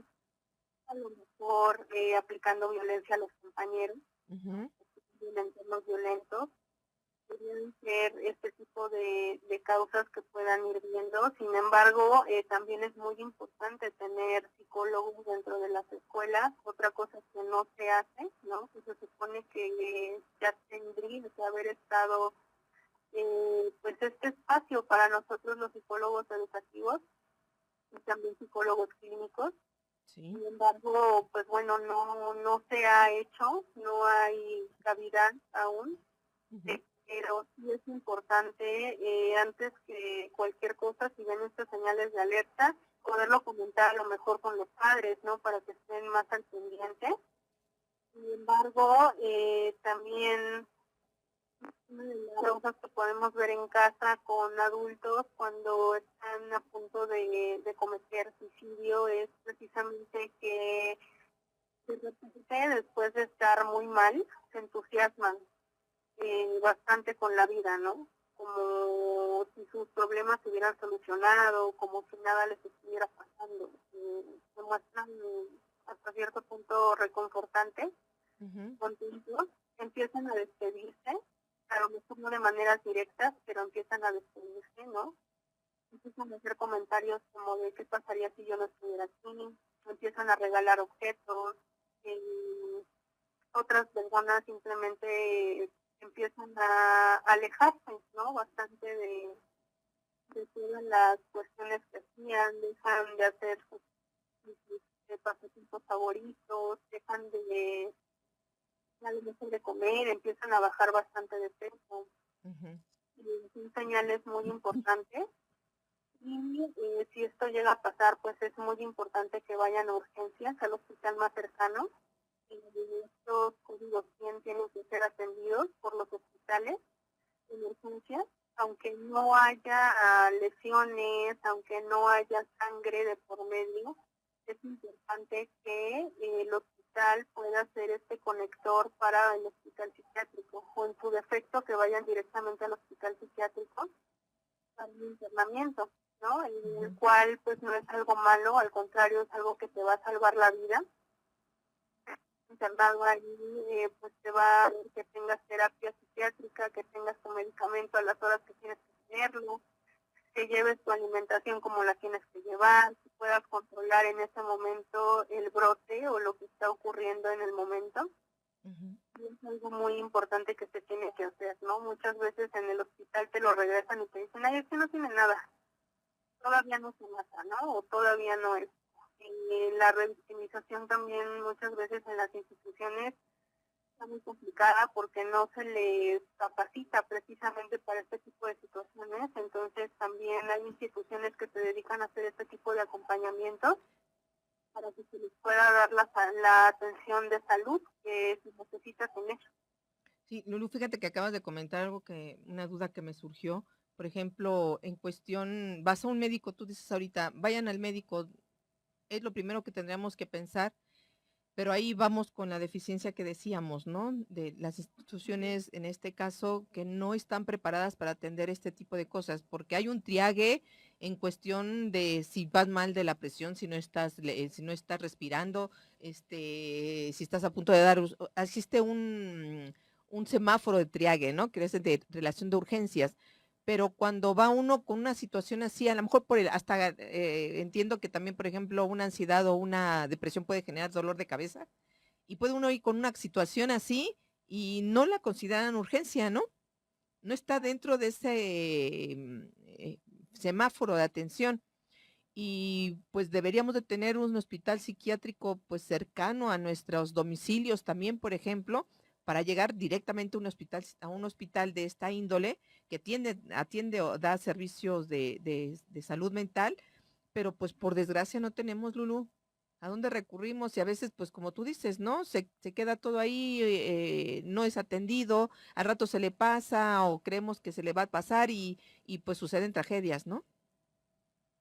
a lo mejor aplicando violencia a los compañeros, en entornos violentos. Podrían ser este tipo de causas que puedan ir viendo. Sin embargo, también es muy importante tener psicólogos dentro de las escuelas. Otra cosa que no se hace, ¿no? Que se supone que ya tendría que haber estado pues este espacio para nosotros los psicólogos educativos y también psicólogos clínicos. Sí. Sin embargo, pues bueno, no se ha hecho, no hay cavidad aún. Pero sí es importante, antes que cualquier cosa, si ven estas señales de alerta, poderlo comentar a lo mejor con los padres, ¿no? Para que estén más al pendiente. Sin embargo, también una de las cosas que podemos ver en casa con adultos cuando están a punto de cometer suicidio es precisamente que de repente, después de estar muy mal, se entusiasman bastante con la vida, ¿no? Como si sus problemas se hubieran solucionado, como si nada les estuviera pasando. Se muestran hasta cierto punto reconfortantes, contentos, empiezan a despedirse, a lo mejor no de maneras directas, pero empiezan a despedirse, ¿no? Empiezan a hacer comentarios como de qué pasaría si yo no estuviera aquí, empiezan a regalar objetos, otras personas simplemente empiezan a alejarse, ¿no? Bastante de todas las cuestiones que hacían, dejan de hacer sus pasatiempos favoritos, dejan de a lo mejor de comer, empiezan a bajar bastante de peso. Son señales muy importantes. Y si esto llega a pasar, pues es muy importante que vayan a urgencias al hospital más cercano. Estos códigos 100 tienen que ser atendidos por los hospitales en urgencias, aunque no haya lesiones, aunque no haya sangre de por medio. Es importante que el hospital pueda hacer este conector para el hospital psiquiátrico, o en su defecto que vayan directamente al hospital psiquiátrico para el internamiento, ¿no? En el cual pues no es algo malo, al contrario es algo que te va a salvar la vida. Internado ahí pues te va a ver que tengas terapia psiquiátrica, que tengas tu medicamento a las horas que tienes que tenerlo, que lleves tu alimentación como la tienes que llevar, que puedas controlar en ese momento el brote o lo que está ocurriendo en el momento. Y es algo muy importante que se tiene que hacer, ¿no? Muchas veces en el hospital te lo regresan y te dicen, ay, es que no tiene nada, todavía no se mata, ¿no? O todavía no es. La revictimización también muchas veces en las instituciones está muy complicada porque no se les capacita precisamente para este tipo de situaciones. Entonces también hay instituciones que se dedican a hacer este tipo de acompañamientos para que se les pueda dar la atención de salud que se necesita tener. Sí, Lulu, fíjate que acabas de comentar algo una duda que me surgió. Por ejemplo, en cuestión, vas a un médico, tú dices ahorita, vayan al médico, es lo primero que tendríamos que pensar, pero ahí vamos con la deficiencia que decíamos, ¿no? De las instituciones, en este caso, que no están preparadas para atender este tipo de cosas, porque hay un triague en cuestión de si vas mal de la presión, si no estás respirando, si estás a punto de existe un semáforo de triague, ¿no? Que es de relación de urgencias. Pero cuando va uno con una situación así, a lo mejor hasta entiendo que también, por ejemplo, una ansiedad o una depresión puede generar dolor de cabeza, y puede uno ir con una situación así y no la consideran urgencia, ¿no? No está dentro de ese semáforo de atención. Y pues deberíamos de tener un hospital psiquiátrico pues cercano a nuestros domicilios también, por ejemplo, para llegar directamente a un hospital de esta índole que atiende o da servicios de salud mental, pero pues por desgracia no tenemos, Lulú. ¿A dónde recurrimos? Y a veces, pues como tú dices, ¿no? Se queda todo ahí, no es atendido, al rato se le pasa o creemos que se le va a pasar y pues suceden tragedias, ¿no?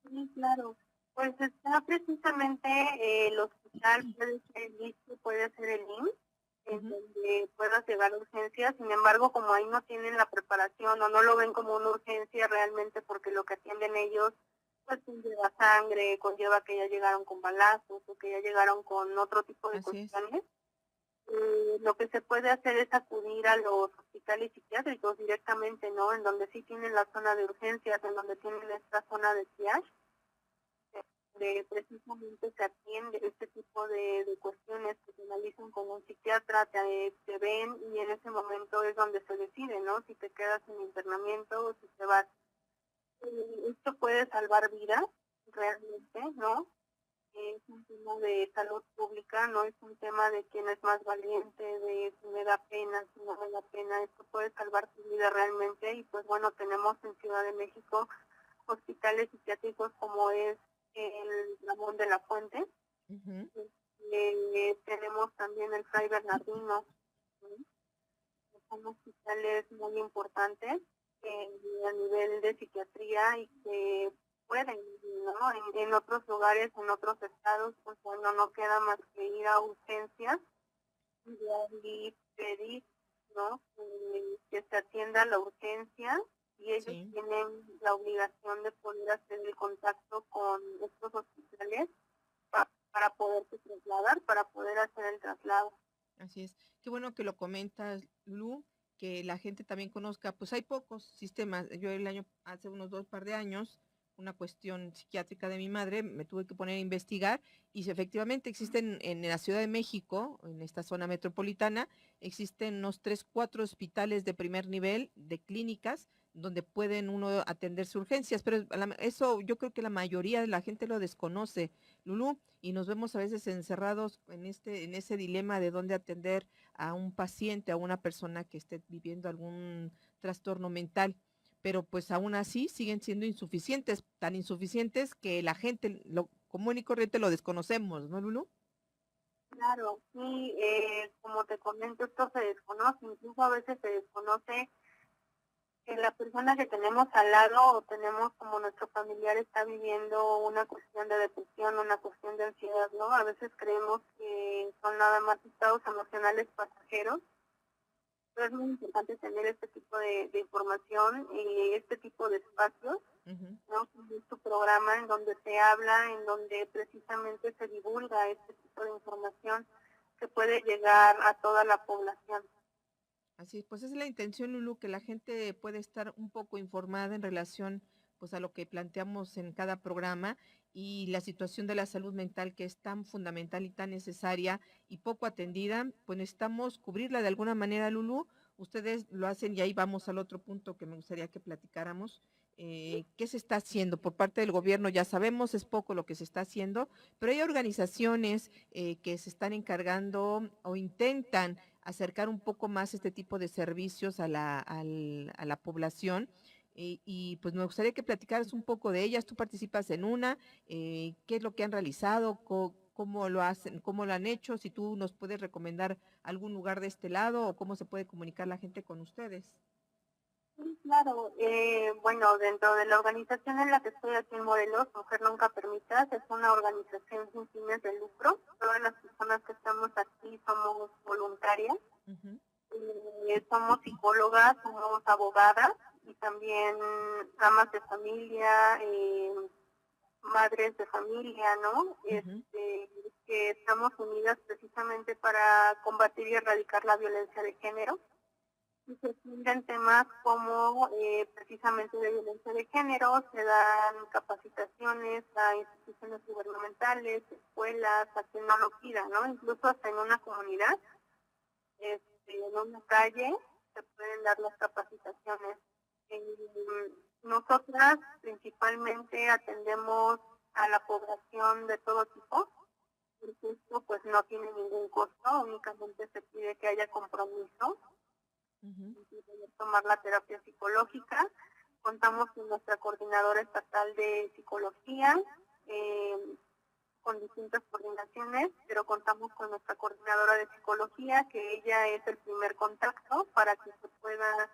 Sí, claro. Pues está precisamente el hospital, puede ser el ISSSTE, puede ser el IMSS, en donde puedas llegar a urgencias. Sin embargo, como ahí no tienen la preparación o no lo ven como una urgencia realmente, porque lo que atienden ellos pues conlleva sangre, conlleva que ya llegaron con balazos o que ya llegaron con otro tipo de cuestiones. Lo que se puede hacer es acudir a los hospitales psiquiátricos directamente, ¿no? En donde sí tienen la zona de urgencias, en donde tienen esta zona de triage, donde precisamente se atiende este tipo de cuestiones que se analizan con un psiquiatra, te ven y en ese momento es donde se decide, ¿no? Si te quedas en internamiento o si te vas. Esto puede salvar vidas, realmente, ¿no? Es un tema de salud pública, no es un tema de quién es más valiente, de si me da pena, si no me da pena. Esto puede salvar tu vida realmente y pues bueno, tenemos en Ciudad de México hospitales psiquiátricos como es el Ramón de la Fuente. Tenemos también el Fray Bernardino, ¿sí? Son hospitales muy importantes a nivel de psiquiatría y que pueden, ¿no? En otros lugares, en otros estados, pues bueno, no queda más que ir a urgencias y pedir, ¿no? Que se atienda la urgencia y ellos tienen la obligación de poder hacer el contacto con estos hospitales para poderse trasladar, para poder hacer el traslado. Así es. Qué bueno que lo comentas, Lu, que la gente también conozca, pues hay pocos sistemas. Yo hace unos par de años, una cuestión psiquiátrica de mi madre, me tuve que poner a investigar y si efectivamente existen en la Ciudad de México, en esta zona metropolitana, existen unos 3, 4 hospitales de primer nivel de clínicas donde pueden uno atenderse urgencias, pero eso yo creo que la mayoría de la gente lo desconoce, Lulú, y nos vemos a veces encerrados en ese dilema de dónde atender a un paciente, a una persona que esté viviendo algún trastorno mental, pero pues aún así siguen siendo insuficientes, tan insuficientes que la gente, lo común y corriente, lo desconocemos, ¿no, Lulú? Claro, sí, como te comento, esto se desconoce, incluso a veces se desconoce que la persona que tenemos al lado o tenemos como nuestro familiar está viviendo una cuestión de depresión, una cuestión de ansiedad, ¿no? A veces creemos que son nada más estados emocionales pasajeros, pero es muy importante tener este tipo de información y este tipo de espacios, ¿no? Es tu programa en donde se habla, en donde precisamente se divulga este tipo de información que puede llegar a toda la población. Así, pues es la intención, Lulu, que la gente pueda estar un poco informada en relación pues a lo que planteamos en cada programa y la situación de la salud mental que es tan fundamental y tan necesaria y poco atendida, pues necesitamos cubrirla de alguna manera, Lulu. Ustedes lo hacen y ahí vamos al otro punto que me gustaría que platicáramos. ¿Qué se está haciendo por parte del gobierno? Ya sabemos, es poco lo que se está haciendo, pero hay organizaciones que se están encargando o intentan acercar un poco más este tipo de servicios a la población. Y pues me gustaría que platicaras un poco de ellas. Tú participas en una, qué es lo que han realizado, cómo lo hacen, cómo lo han hecho, si tú nos puedes recomendar algún lugar de este lado o cómo se puede comunicar la gente con ustedes. Sí, claro. Bueno, dentro de la organización en la que estoy aquí en Morelos, Mujer Nunca Permitas, es una organización sin fines de lucro. Todas las personas que estamos aquí somos voluntarias. Somos psicólogas, somos abogadas y también amas de familia, madres de familia, ¿no? Que estamos unidas precisamente para combatir y erradicar la violencia de género. Y se atienden temas como precisamente de violencia de género, se dan capacitaciones a instituciones gubernamentales, escuelas, a quien no lo pida, ¿no? Incluso hasta en una comunidad, en una calle, se pueden dar las capacitaciones. Nosotras principalmente atendemos a la población de todo tipo, porque esto pues no tiene ningún costo, únicamente se pide que haya compromiso. Tomar la terapia psicológica. Contamos con nuestra coordinadora estatal de psicología, con distintas coordinaciones, pero contamos con nuestra coordinadora de psicología, que ella es el primer contacto para que se pueda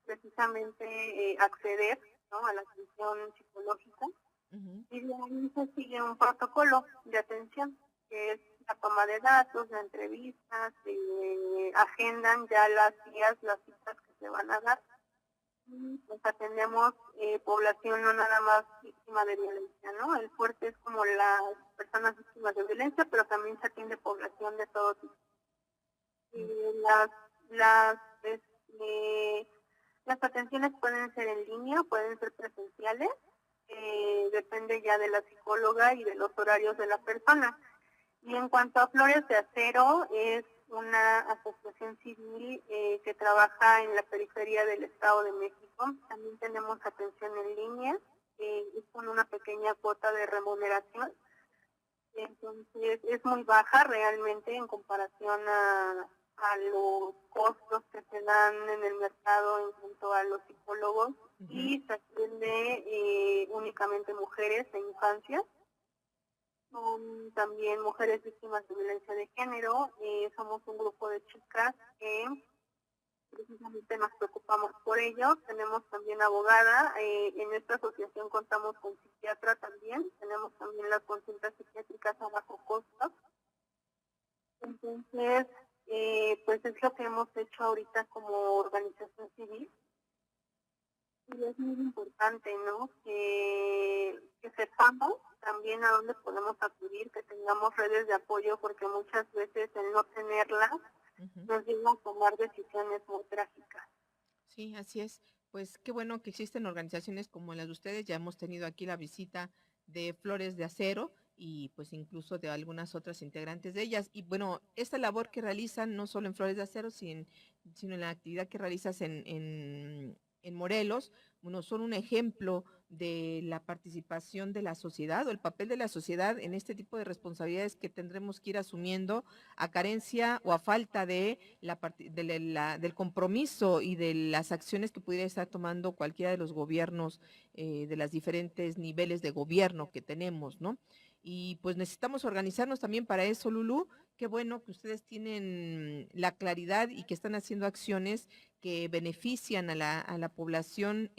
precisamente acceder, ¿no?, a la atención psicológica. Y de ahí se sigue un protocolo de atención, que es la toma de datos, de entrevistas, agendan ya las citas que se van a dar. Y pues atendemos población no nada más víctima de violencia, ¿no? El fuerte es como las personas víctimas de violencia, pero también se atiende población de todo tipo. Las atenciones pueden ser en línea, pueden ser presenciales, depende ya de la psicóloga y de los horarios de la persona. Y en cuanto a Flores de Acero, es una asociación civil que trabaja en la periferia del Estado de México. También tenemos atención en línea, es con una pequeña cuota de remuneración. Entonces es muy baja realmente en comparación a los costos que se dan en el mercado en cuanto a los psicólogos. Y se atiende únicamente mujeres e infancias. Son también mujeres víctimas de violencia de género. Somos un grupo de chicas que precisamente nos preocupamos por ello. Tenemos también abogada. En esta asociación contamos con psiquiatra también. Tenemos también las consultas psiquiátricas a bajo costo. Entonces, pues es lo que hemos hecho ahorita como organización civil. Y es muy importante, ¿no?, que sepamos también a dónde podemos acudir, que tengamos redes de apoyo, porque muchas veces el no tenerlas nos lleva a tomar decisiones muy trágicas. Sí, así es. Pues qué bueno que existen organizaciones como las de ustedes. Ya hemos tenido aquí la visita de Flores de Acero y pues incluso de algunas otras integrantes de ellas. Y bueno, esta labor que realizan no solo en Flores de Acero, sino en la actividad que realizas en Morelos, bueno, son un ejemplo de la participación de la sociedad o el papel de la sociedad en este tipo de responsabilidades que tendremos que ir asumiendo a carencia o a falta de del compromiso y de las acciones que pudiera estar tomando cualquiera de los gobiernos, de los diferentes niveles de gobierno que tenemos, ¿no? Y pues necesitamos organizarnos también para eso, Lulú. Qué bueno que ustedes tienen la claridad y que están haciendo acciones que benefician a la población,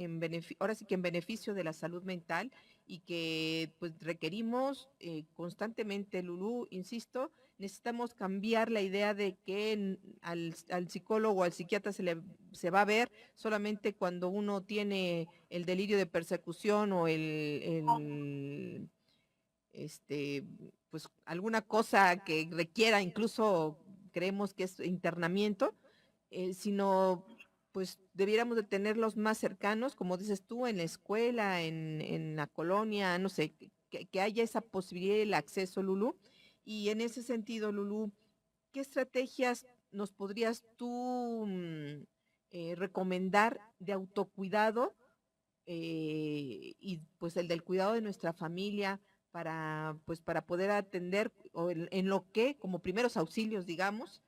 ahora sí que en beneficio de la salud mental, y que pues requerimos constantemente, Lulú, insisto, necesitamos cambiar la idea de que al psicólogo o al psiquiatra se va a ver solamente cuando uno tiene el delirio de persecución o pues alguna cosa que requiera, incluso creemos que es internamiento, sino pues debiéramos de tenerlos más cercanos, como dices tú, en la escuela, en la colonia, no sé, que haya esa posibilidad y el acceso, Lulú. Y en ese sentido, Lulú, ¿qué estrategias nos podrías tú recomendar de autocuidado y pues el del cuidado de nuestra familia para poder atender o en lo que, como primeros auxilios, digamos,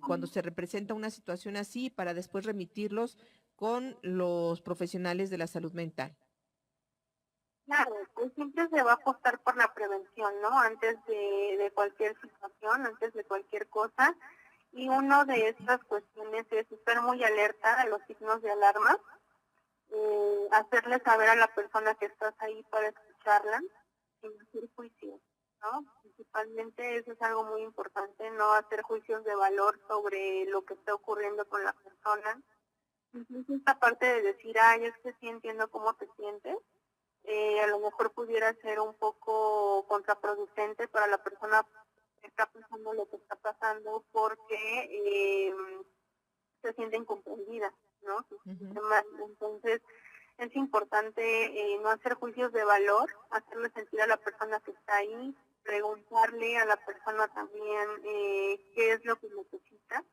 cuando se representa una situación así, para después remitirlos con los profesionales de la salud mental? Claro, pues siempre se va a apostar por la prevención, ¿no? Antes de cualquier situación, antes de cualquier cosa. Y una de estas cuestiones es estar muy alerta a los signos de alarma, hacerle saber a la persona que estás ahí para escucharla, sin hacer juicios, ¿no? Principalmente eso es algo muy importante, no hacer juicios de valor sobre lo que está ocurriendo con la persona. Incluso esta parte de decir, ay, es que sí entiendo cómo te sientes, a lo mejor pudiera ser un poco contraproducente para la persona que está pasando lo que está pasando, porque se siente incomprendida, ¿no? Entonces es importante no hacer juicios de valor, hacerle sentir a la persona que está ahí, preguntarle a la persona también qué es lo que necesita,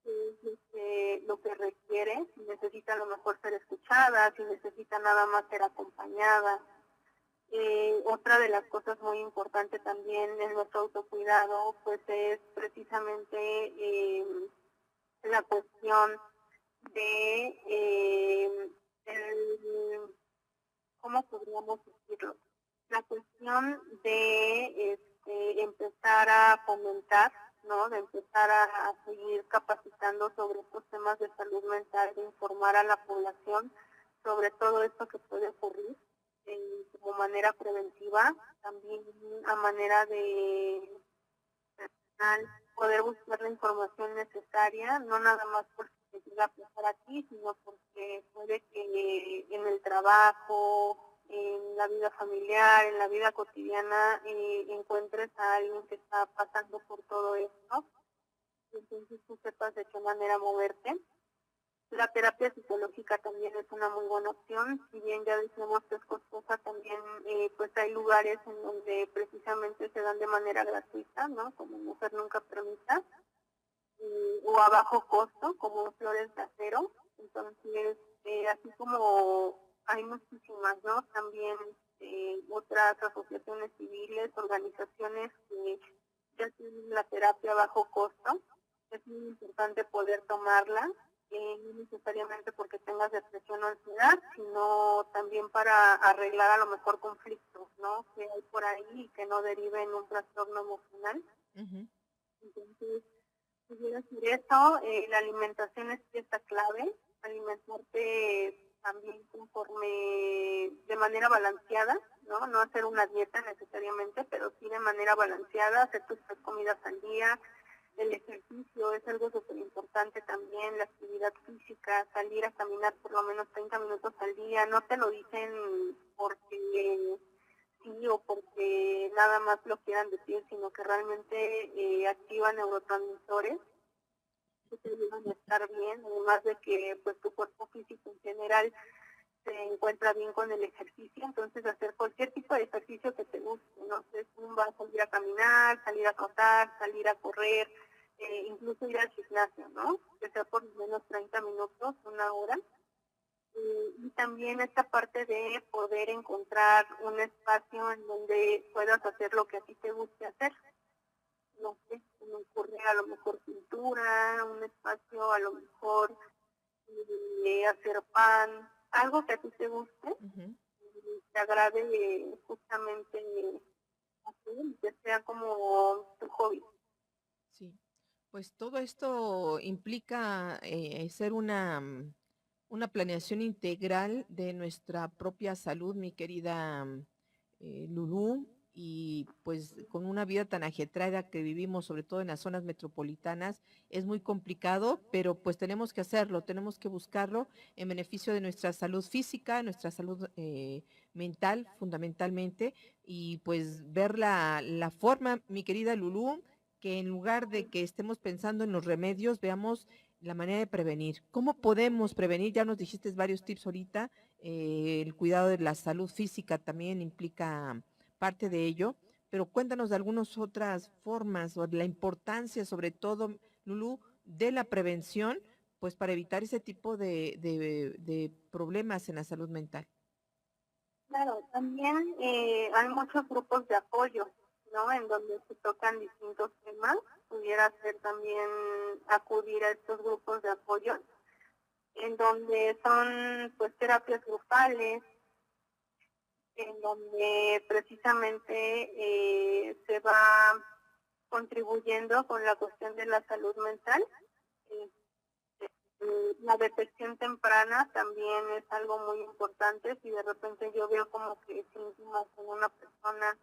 qué es lo que requiere, si necesita a lo mejor ser escuchada, si necesita nada más ser acompañada. Otra de las cosas muy importantes también en nuestro autocuidado, pues es precisamente la cuestión de ¿cómo podríamos decirlo? La cuestión de empezar a fomentar, ¿no? De empezar a seguir capacitando sobre estos temas de salud mental, de informar a la población sobre todo esto que puede ocurrir como manera preventiva, también a manera de poder buscar la información necesaria, no nada más porque te llega a pasar aquí, sino porque puede que en el trabajo, en la vida familiar, en la vida cotidiana, encuentres a alguien que está pasando por todo esto, entonces tú sepas de qué manera moverte. La terapia psicológica también es una muy buena opción, si bien ya decíamos que es costosa, también pues hay lugares en donde precisamente se dan de manera gratuita, ¿no? Como Mujer Nunca Permita, o a bajo costo, como Flores de Acero. Entonces, así como hay muchísimas, ¿no? También otras asociaciones civiles, organizaciones que ya tienen la terapia a bajo costo. Es muy importante poder tomarla, no necesariamente porque tengas depresión o ansiedad, sino también para arreglar a lo mejor conflictos, ¿no? Que hay por ahí y que no deriven en un trastorno emocional. Entonces, pudiera ser eso. La alimentación es pieza clave, alimentarte también conforme, de manera balanceada, ¿no? No hacer una dieta necesariamente, pero sí de manera balanceada, hacer tus 3 comidas al día. El ejercicio es algo súper importante también, la actividad física, salir a caminar por lo menos 30 minutos al día, no te lo dicen porque sí o porque nada más lo quieran decir, sino que realmente activan neurotransmisores que te ayudan a estar bien, además de que pues tu cuerpo físico en general se encuentra bien con el ejercicio, entonces hacer cualquier tipo de ejercicio que te guste, no sé, zumba, salir a caminar, salir a trotar, salir a correr, incluso ir al gimnasio, ¿no? Que sea por lo menos 30 minutos, 1 hora. Y también esta parte de poder encontrar un espacio en donde puedas hacer lo que a ti te guste hacer. No sé, se me ocurre a lo mejor pintura, un espacio a lo mejor hacer pan, algo que a ti te guste, te agrade justamente hacer y que sea como tu hobby. Sí, pues todo esto implica ser una planeación integral de nuestra propia salud, mi querida Lulú, y pues con una vida tan ajetreada que vivimos, sobre todo en las zonas metropolitanas, es muy complicado, pero pues tenemos que hacerlo, tenemos que buscarlo en beneficio de nuestra salud física, nuestra salud mental fundamentalmente, y pues ver la forma, mi querida Lulú, que en lugar de que estemos pensando en los remedios, veamos la manera de prevenir. ¿Cómo podemos prevenir? Ya nos dijiste varios tips ahorita. El cuidado de la salud física también implica parte de ello, pero cuéntanos de algunas otras formas o de la importancia, sobre todo, Lulú, de la prevención, pues para evitar ese tipo de problemas en la salud mental. Claro, también hay muchos grupos de apoyo, ¿no? En donde se tocan distintos temas. Pudiera ser también acudir a estos grupos de apoyo, en donde son pues terapias grupales, en donde precisamente se va contribuyendo con la cuestión de la salud mental. La detección temprana también es algo muy importante. Si de repente yo veo como que síntomas en una persona,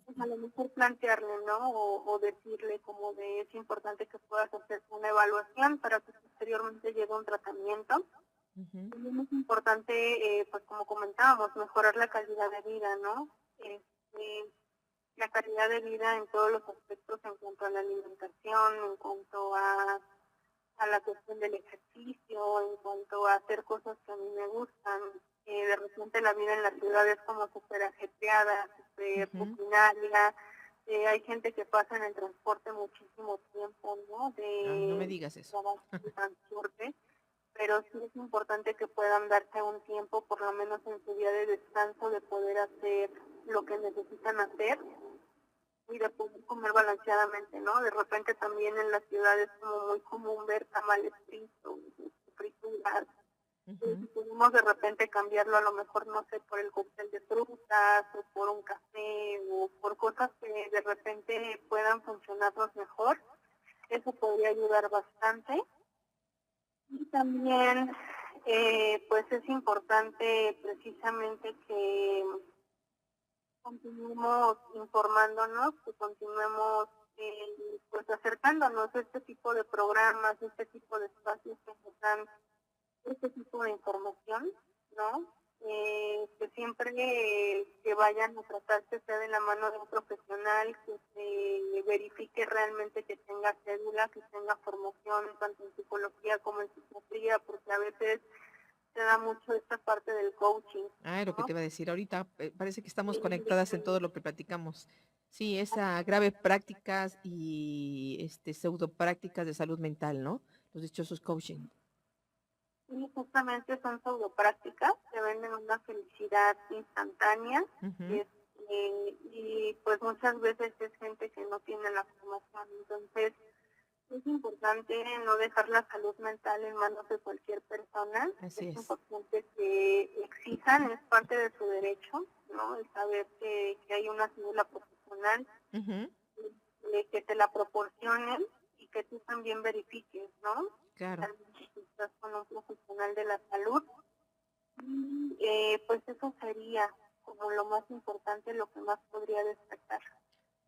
pues a lo mejor plantearle, ¿no? O decirle como de es importante que puedas hacer una evaluación para que posteriormente llegue un tratamiento. También es importante, pues como comentábamos, mejorar la calidad de vida, ¿no? La calidad de vida en todos los aspectos, en cuanto a la alimentación, en cuanto a la cuestión del ejercicio, en cuanto a hacer cosas que a mí me gustan. De repente la vida en la ciudad es como súper ajetreada, súper rutinaria. Hay gente que pasa en el transporte muchísimo tiempo, ¿no? No me digas eso. Trabajo de transporte, pero sí es importante que puedan darse un tiempo, por lo menos en su día de descanso, de poder hacer lo que necesitan hacer y de poder comer balanceadamente, ¿no? De repente también en las ciudades es como muy común ver tamales fritos, frituras. Si podemos de repente cambiarlo, a lo mejor, no sé, por el cóctel de frutas o por un café o por cosas que de repente puedan funcionarnos mejor, eso podría ayudar bastante. Y también, pues es importante precisamente que continuemos informándonos, que continuemos pues acercándonos a este tipo de programas, este tipo de espacios que nos dan este tipo de información, ¿no? Que siempre que vayan a tratarse sea de la mano de un profesional, que se verifique realmente que tenga cédula, que tenga formación tanto en psicología como en psiquiatría, porque a veces se da mucho esta parte del coaching. Lo que te iba a decir ahorita, parece que estamos conectadas en todo lo que platicamos. Sí, esa grave prácticas y pseudo prácticas de salud mental, ¿no? Los dichosos coaching. Y justamente son pseudoprácticas que venden una felicidad instantánea. Y pues muchas veces es gente que no tiene la formación. Entonces es importante no dejar la salud mental en manos de cualquier persona. Así es. Importante que exijan, es parte de su derecho, ¿no? El saber que hay una cédula profesional, que te la proporcionen y que tú también verifiques, ¿no? Claro. Si estás con un profesional de la salud. Pues eso sería como lo más importante, lo que más podría destacar.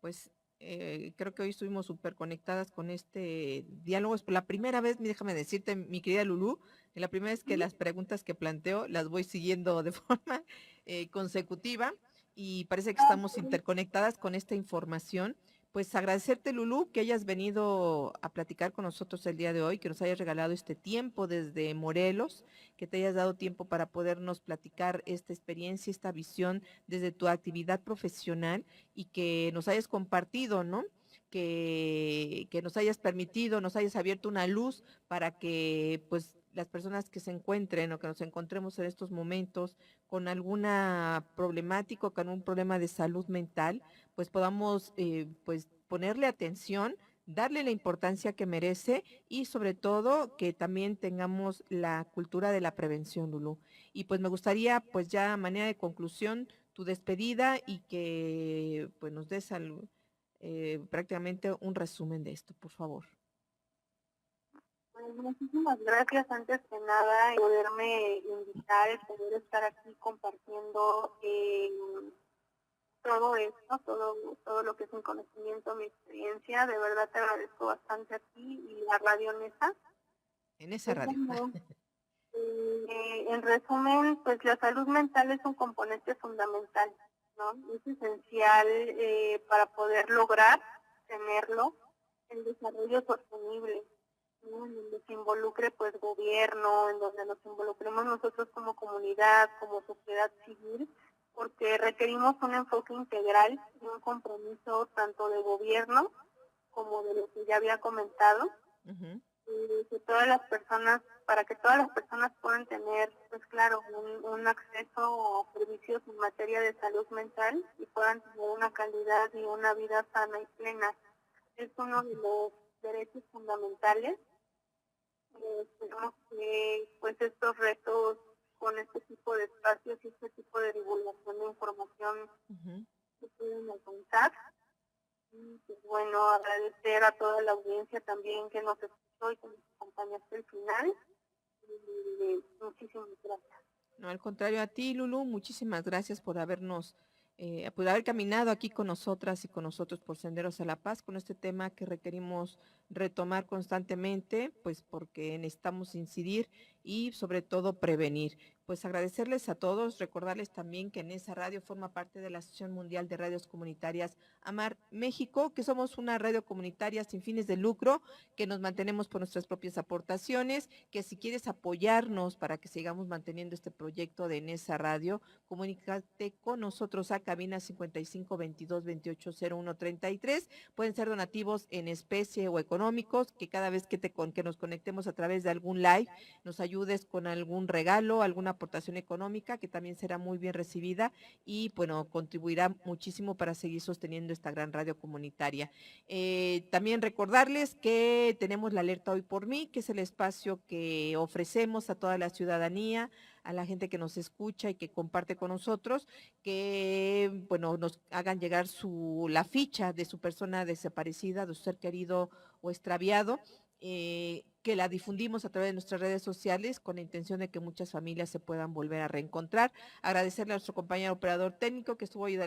Pues creo que hoy estuvimos súper conectadas con este diálogo. Es la primera vez, déjame decirte, mi querida Lulú, la primera vez que las preguntas que planteo las voy siguiendo de forma consecutiva y parece que estamos interconectadas con esta información. Pues agradecerte, Lulú, que hayas venido a platicar con nosotros el día de hoy, que nos hayas regalado este tiempo desde Morelos, que te hayas dado tiempo para podernos platicar esta experiencia, esta visión desde tu actividad profesional y que nos hayas compartido, ¿no? Que nos hayas permitido, nos hayas abierto una luz para que pues las personas que se encuentren o que nos encontremos en estos momentos con alguna problemática o con un problema de salud mental, pues podamos pues ponerle atención, darle la importancia que merece y sobre todo que también tengamos la cultura de la prevención, Lulú. Y pues me gustaría pues ya a manera de conclusión tu despedida y que pues nos des prácticamente un resumen de esto, por favor. Pues muchísimas gracias antes que nada poderme invitar, poder estar aquí compartiendo todo esto, todo lo que es mi conocimiento, mi experiencia. De verdad te agradezco bastante a ti y a Radio Nesa. En esa radio. En resumen, pues la salud mental es un componente fundamental, ¿no? Es esencial para poder lograr tenerlo, el desarrollo sostenible, ¿no? En donde se involucre pues gobierno, en donde nos involucremos nosotros como comunidad, como sociedad civil, porque requerimos un enfoque integral y un compromiso tanto de gobierno como de lo que ya había comentado. Que todas las personas, para que todas las personas puedan tener, pues claro, un acceso a servicios en materia de salud mental y puedan tener una calidad y una vida sana y plena. Es uno de los derechos fundamentales. Esperamos que pues estos retos con este tipo de espacios y este tipo de divulgación de información se pueden alcanzar. Y pues, bueno, agradecer a toda la audiencia también que nos escuchó y que nos acompañó hasta el final. Y muchísimas gracias. No, al contrario a ti, Lulú, muchísimas gracias por por haber caminado aquí con nosotras y con nosotros por Senderos a la Paz, con este tema que requerimos retomar constantemente, pues porque necesitamos incidir y sobre todo prevenir. Pues agradecerles a todos, recordarles también que Nesa Radio forma parte de la Asociación Mundial de Radios Comunitarias AMAR México, que somos una radio comunitaria sin fines de lucro, que nos mantenemos por nuestras propias aportaciones, que si quieres apoyarnos para que sigamos manteniendo este proyecto de Nesa Radio, comunícate con nosotros a cabina 55 22 28 01 33. Pueden ser donativos en especie o económicos, que cada vez que nos conectemos a través de algún live, nos ayudes con algún regalo, alguna aportación económica, que también será muy bien recibida y bueno, contribuirá muchísimo para seguir sosteniendo esta gran radio comunitaria. También recordarles que tenemos la alerta Hoy por Mí, que es el espacio que ofrecemos a toda la ciudadanía, a la gente que nos escucha y que comparte con nosotros, que bueno, nos hagan llegar la ficha de su persona desaparecida, de su ser querido o extraviado, que la difundimos a través de nuestras redes sociales con la intención de que muchas familias se puedan volver a reencontrar. Agradecerle a nuestro compañero operador técnico que estuvo ahí de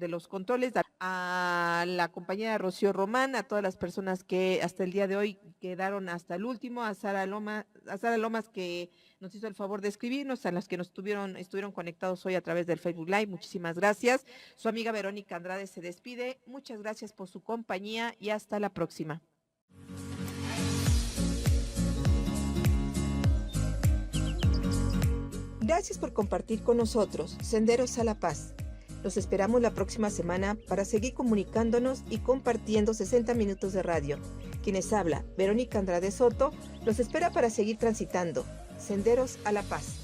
los controles, a la compañera Rocío Román, a todas las personas que hasta el día de hoy quedaron hasta el último, a Sara Lomas que nos hizo el favor de escribirnos, a las que estuvieron conectados hoy a través del Facebook Live, muchísimas gracias. Su amiga Verónica Andrade se despide, muchas gracias por su compañía y hasta la próxima. Gracias por compartir con nosotros Senderos a la Paz. Los esperamos la próxima semana para seguir comunicándonos y compartiendo 60 minutos de radio. Quienes habla, Verónica Andrade Soto, los espera para seguir transitando Senderos a la Paz.